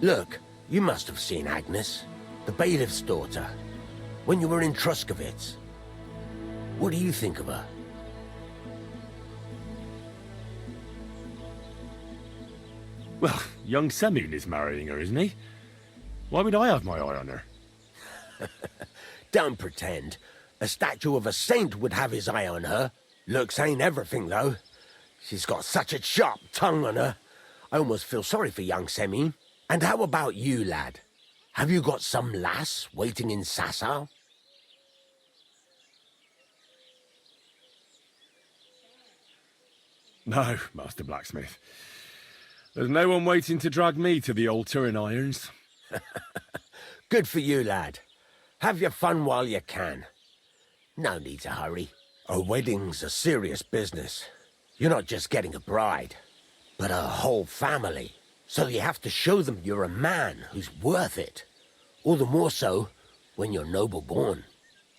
I: Look, you must have seen Agnes, the bailiff's daughter, when you were in Truskovitz. What do you think of her?
C: Well, young Semin is marrying her, isn't he? Why would I have my eye on her?
I: Don't pretend. A statue of a saint would have his eye on her. Looks ain't everything, though. She's got such a sharp tongue on her. I almost feel sorry for young Semin. And how about you, lad? Have you got some lass waiting in Sasau?
C: No, Master Blacksmith. There's no one waiting to drag me to the altar in irons.
I: Good for you, lad. Have your fun while you can. No need to hurry. A wedding's a serious business. You're not just getting a bride, but a whole family. So you have to show them you're a man who's worth it. All the more so when you're noble-born.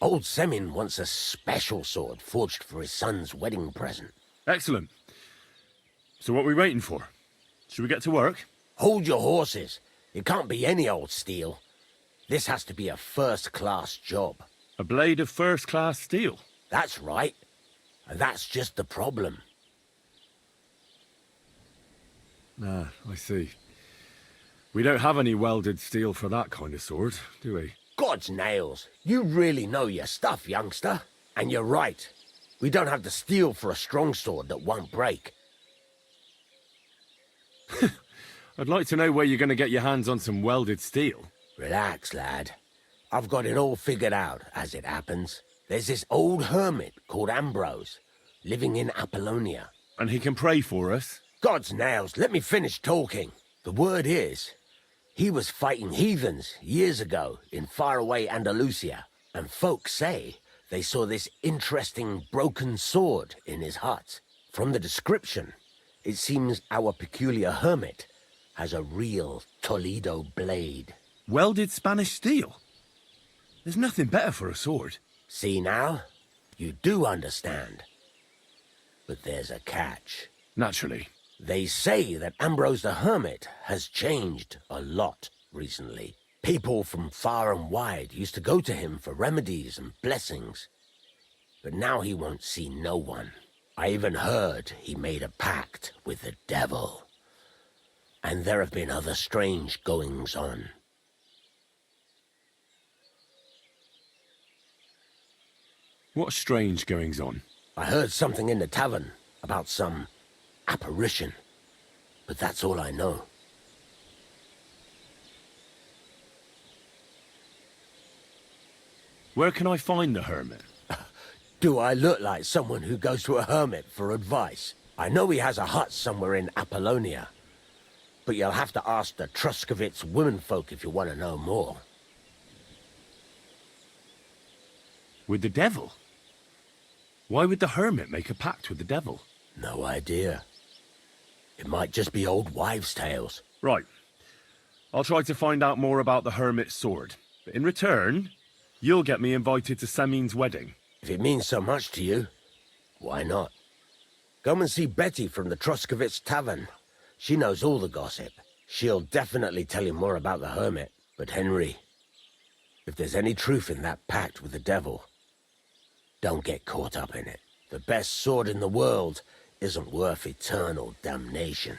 I: Old Semin wants a special sword forged for his son's wedding present.
C: Excellent. So what are we waiting for? Should we get to work?
I: Hold your horses. It can't be any old steel. This has to be a first-class job.
C: A blade of first-class steel?
I: That's right. And that's just the problem.
C: Ah, I see. We don't have any welded steel for that kind of sword, do we?
I: God's nails. You really know your stuff, youngster. And you're right. We don't have the steel for a strong sword that won't break.
C: I'd like to know where you're going to get your hands on some welded steel.
I: Relax, lad. I've got it all figured out, as it happens. There's this old hermit called Ambrose, living in Apollonia.
C: And he can pray for us?
I: God's nails, let me finish talking. The word is, he was fighting heathens years ago in faraway Andalusia, and folks say they saw this interesting broken sword in his hut. From the description, it seems our peculiar hermit has a real Toledo blade.
C: Welded Spanish steel? There's nothing better for a sword.
I: See now? You do understand. But there's a catch.
C: Naturally.
I: They say that Ambrose the Hermit has changed a lot recently. People from far and wide used to go to him for remedies and blessings. But now he won't see no one. I even heard he made a pact with the devil. And there have been other strange goings-on.
C: What strange goings-on?
I: I heard something in the tavern about some apparition. But that's all I know.
C: Where can I find the hermit?
I: Do I look like someone who goes to a hermit for advice? I know he has a hut somewhere in Apollonia, but you'll have to ask the Truscovitz womenfolk if you want to know more.
C: With the devil? Why would the hermit make a pact with the devil?
I: No idea. It might just be old wives' tales.
C: Right. I'll try to find out more about the hermit's sword. But in return, you'll get me invited to Semin's wedding.
I: If it means so much to you, why not? Come and see Betty from the Truscovitz Tavern. She knows all the gossip. She'll definitely tell you more about the hermit. But Henry, if there's any truth in that pact with the devil, don't get caught up in it. The best sword in the world isn't worth eternal damnation.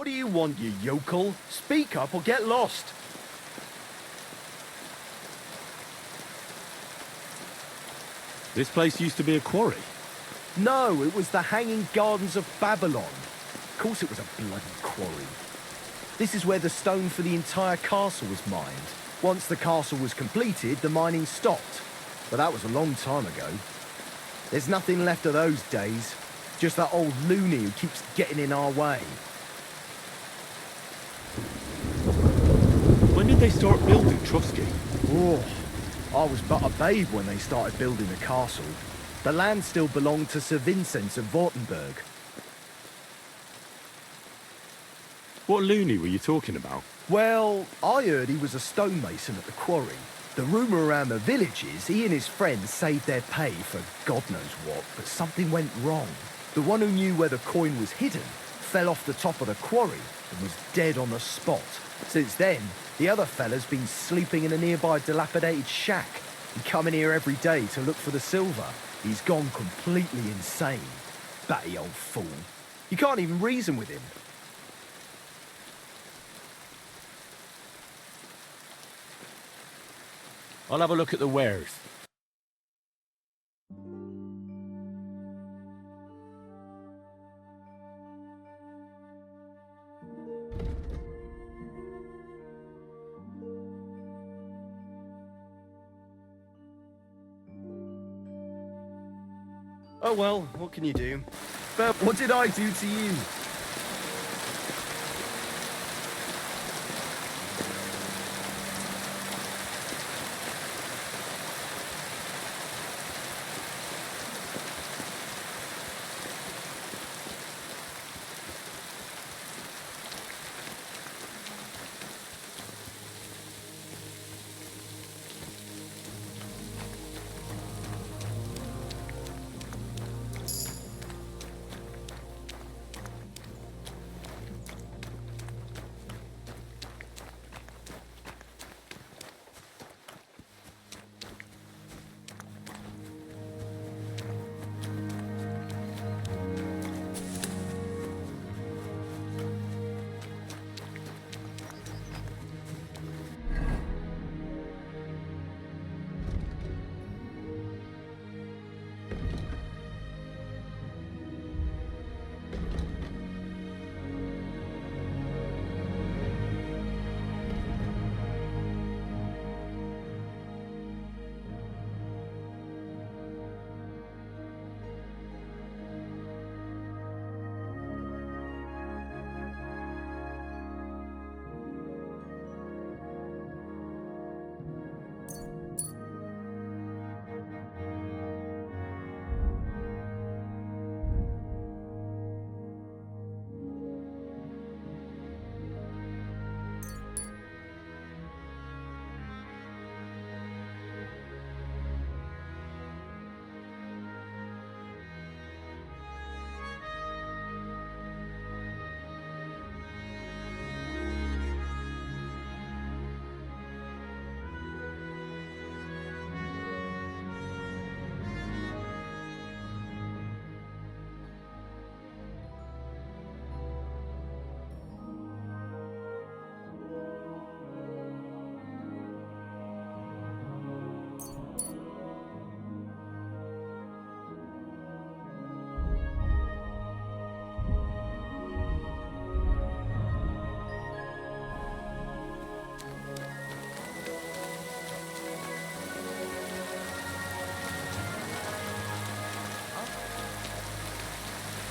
D: What do you want, you yokel? Speak up or get lost.
C: This place used to be a quarry.
D: No, it was the Hanging Gardens of Babylon. Of course it was a bloody quarry. This is where the stone for the entire castle was mined. Once the castle was completed, the mining stopped. But that was a long time ago. There's nothing left of those days. Just that old loony who keeps getting in our way.
C: When did they start building Trusky?
D: Oh, I was but a babe when they started building the castle. The land still belonged to Sir Vincent of Wartenberg.
C: What loony were you talking about?
D: Well, I heard he was a stonemason at the quarry. The rumour around the village is he and his friends saved their pay for God knows what, but something went wrong. The one who knew where the coin was hidden fell off the top of the quarry and was dead on the spot. Since then, the other fella's been sleeping in a nearby dilapidated shack. He come in here every day to look for the silver. He's gone completely insane. Batty old fool. You can't even reason with him.
C: I'll have a look at the wares.
D: Oh well, what can you do? But what did I do to you?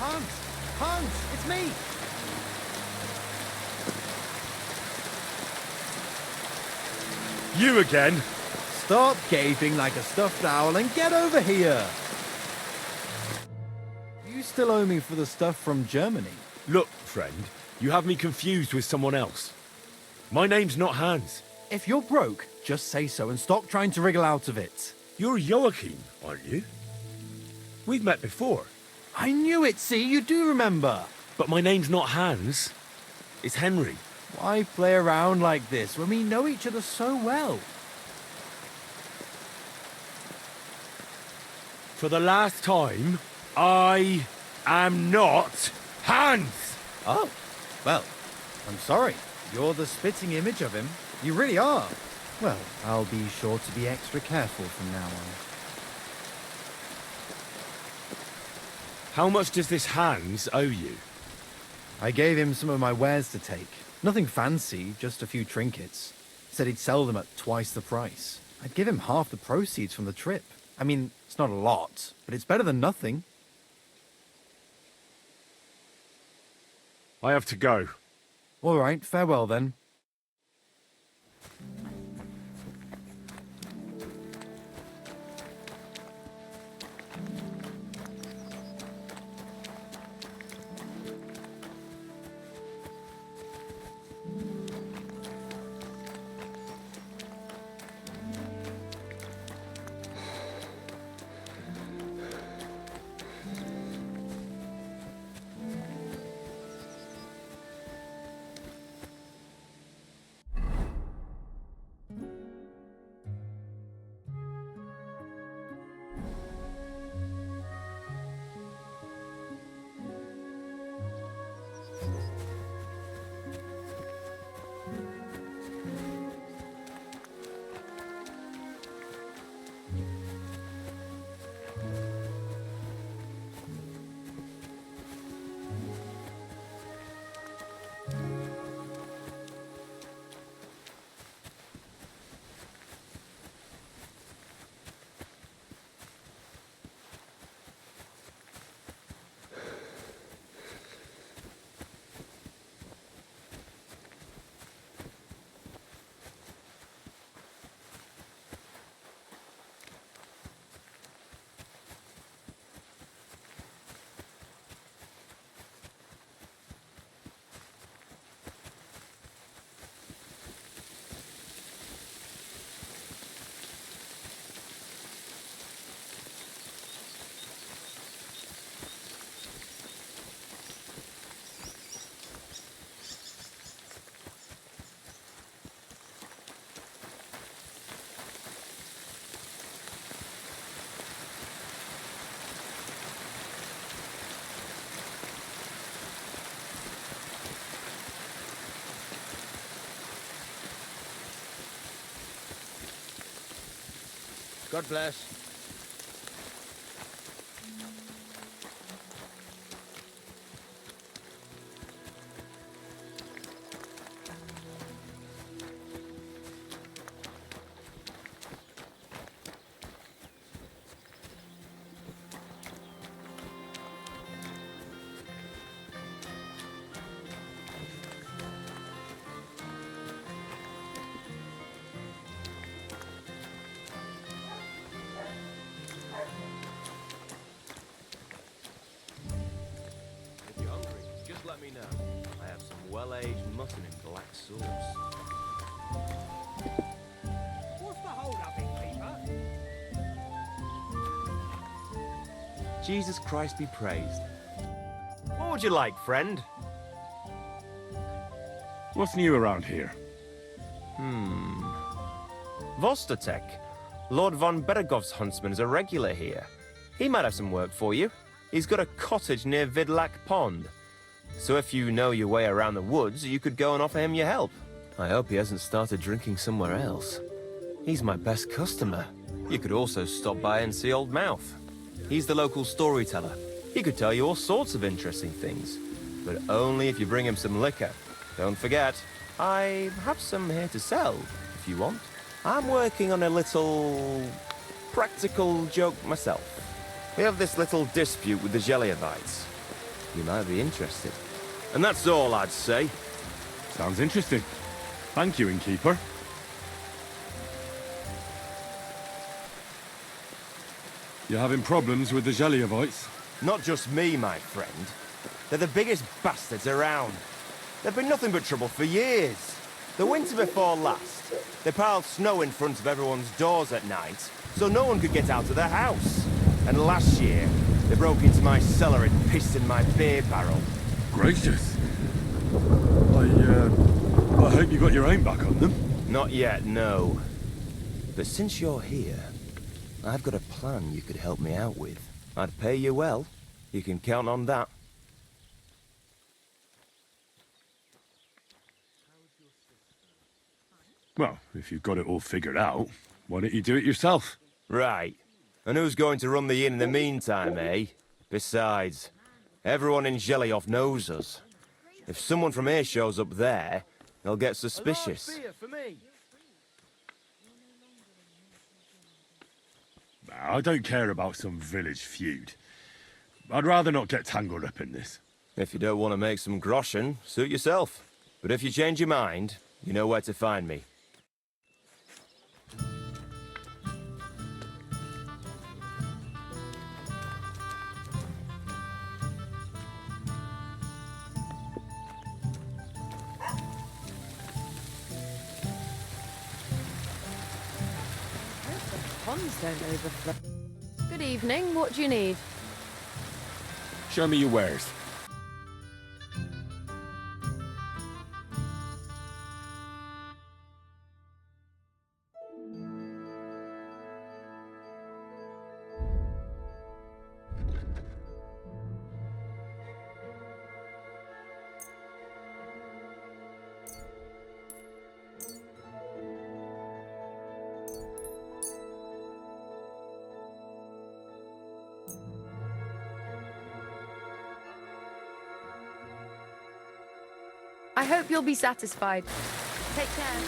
B: Hans! Hans! It's me!
C: You again?
B: Stop gaping like a stuffed owl and get over here! You still owe me for the stuff from Germany.
C: Look, friend, you have me confused with someone else. My name's not Hans.
B: If you're broke, just say so and stop trying to wriggle out of it.
C: You're Joachim, aren't you? We've met before.
B: I knew it, see? You do remember.
C: But my name's not Hans. It's Henry.
B: Why play around like this when we know each other so well?
C: For the last time, I am not Hans!
B: Oh, well, I'm sorry. You're the spitting image of him. You really are. Well, I'll be sure to be extra careful from now on.
C: How much does this Hans owe you?
B: I gave him some of my wares to take. Nothing fancy, just a few trinkets. Said he'd sell them at twice the price. I'd give him half the proceeds from the trip. I mean, it's not a lot, but it's better than nothing.
C: I have to go.
B: All right, farewell then.
F: God bless. If you're hungry, just let me know. I have some well-aged mutton in black sauce.
I: What's the hold up in Keeper?
F: Jesus Christ be praised. What would you like, friend?
C: What's new around here?
F: Vostotek. Lord von Beregov's huntsman is a regular here. He might have some work for you. He's got a cottage near Vidlak Pond. So if you know your way around the woods, you could go and offer him your help. I hope he hasn't started drinking somewhere else. He's my best customer. You could also stop by and see Old Mouth. He's the local storyteller. He could tell you all sorts of interesting things. But only if you bring him some liquor. Don't forget, I have some here to sell, if you want. I'm working on a little practical joke myself. We have this little dispute with the Geliovites. You might be interested. And that's all I'd say.
C: Sounds interesting. Thank you, innkeeper. You having problems with the Geliovites?
F: Not just me, my friend. They're the biggest bastards around. They've been nothing but trouble for years. The winter before last, they piled snow in front of everyone's doors at night, so no one could get out of their house. And last year, they broke into my cellar and pissed in my beer barrel.
C: Gracious. I hope you got your aim back on them.
F: Not yet, no. But since you're here, I've got a plan you could help me out with. I'd pay you well. You can count on that.
C: Well, if you've got it all figured out, why don't you do it yourself?
F: Right. And who's going to run the inn in the meantime, eh? Besides, everyone in Jelioff knows us. If someone from here shows up there, they'll get suspicious.
D: A large beer for me.
C: I don't care about some village feud. I'd rather not get tangled up in this.
F: If you don't want to make some groschen, suit yourself. But if you change your mind, you know where to find me.
Q: Ponds don't overflow. Good evening, what do you need?
C: Show me your wares.
Q: I hope you'll be satisfied. Take care.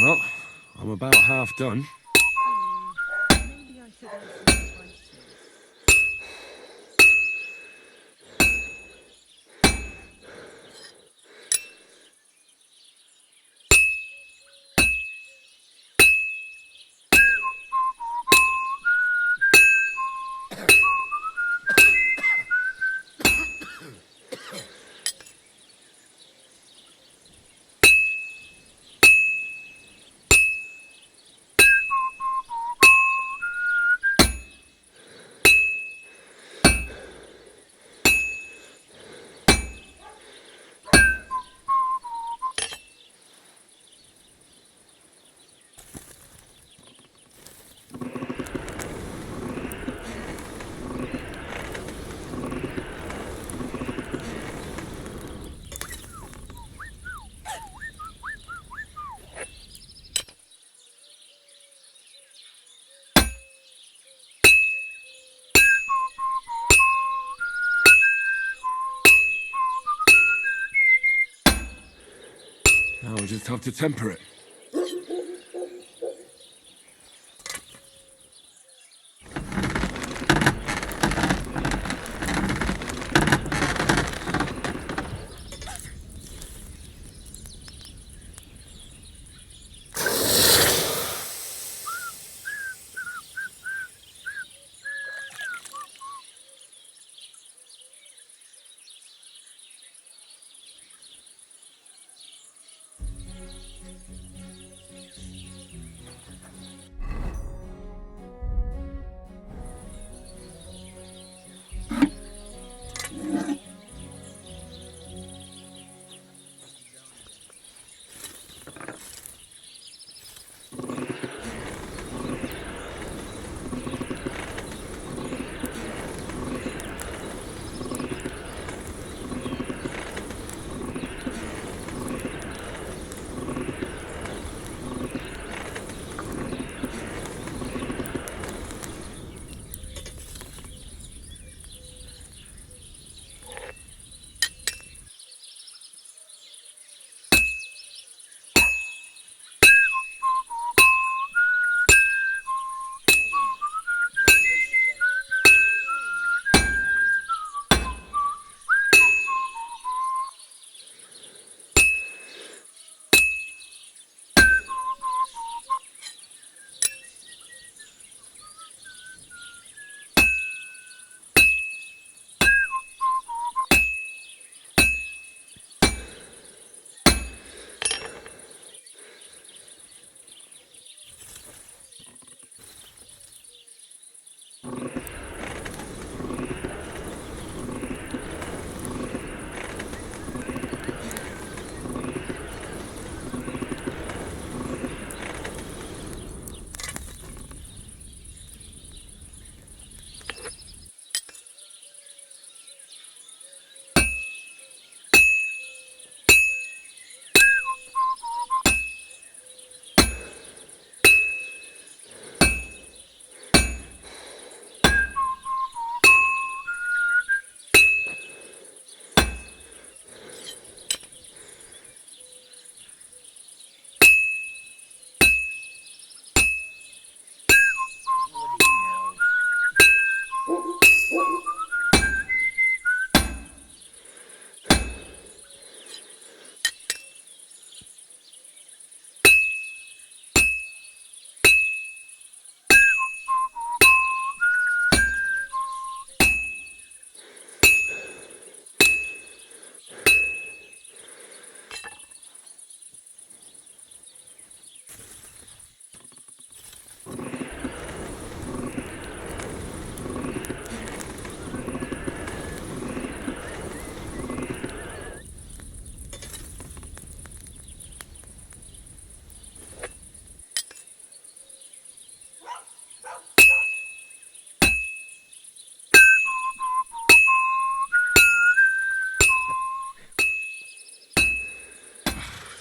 C: Well, I'm about half done. Now we just have to temper it.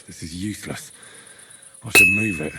C: This is useless. I should move it.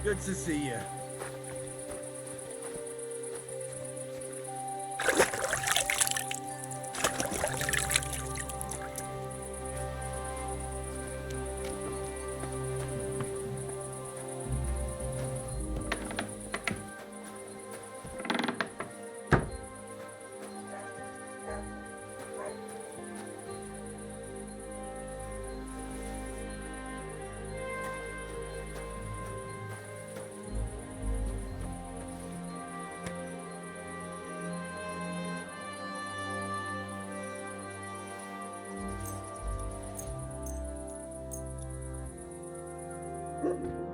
R: Good to see you.
I: Huh?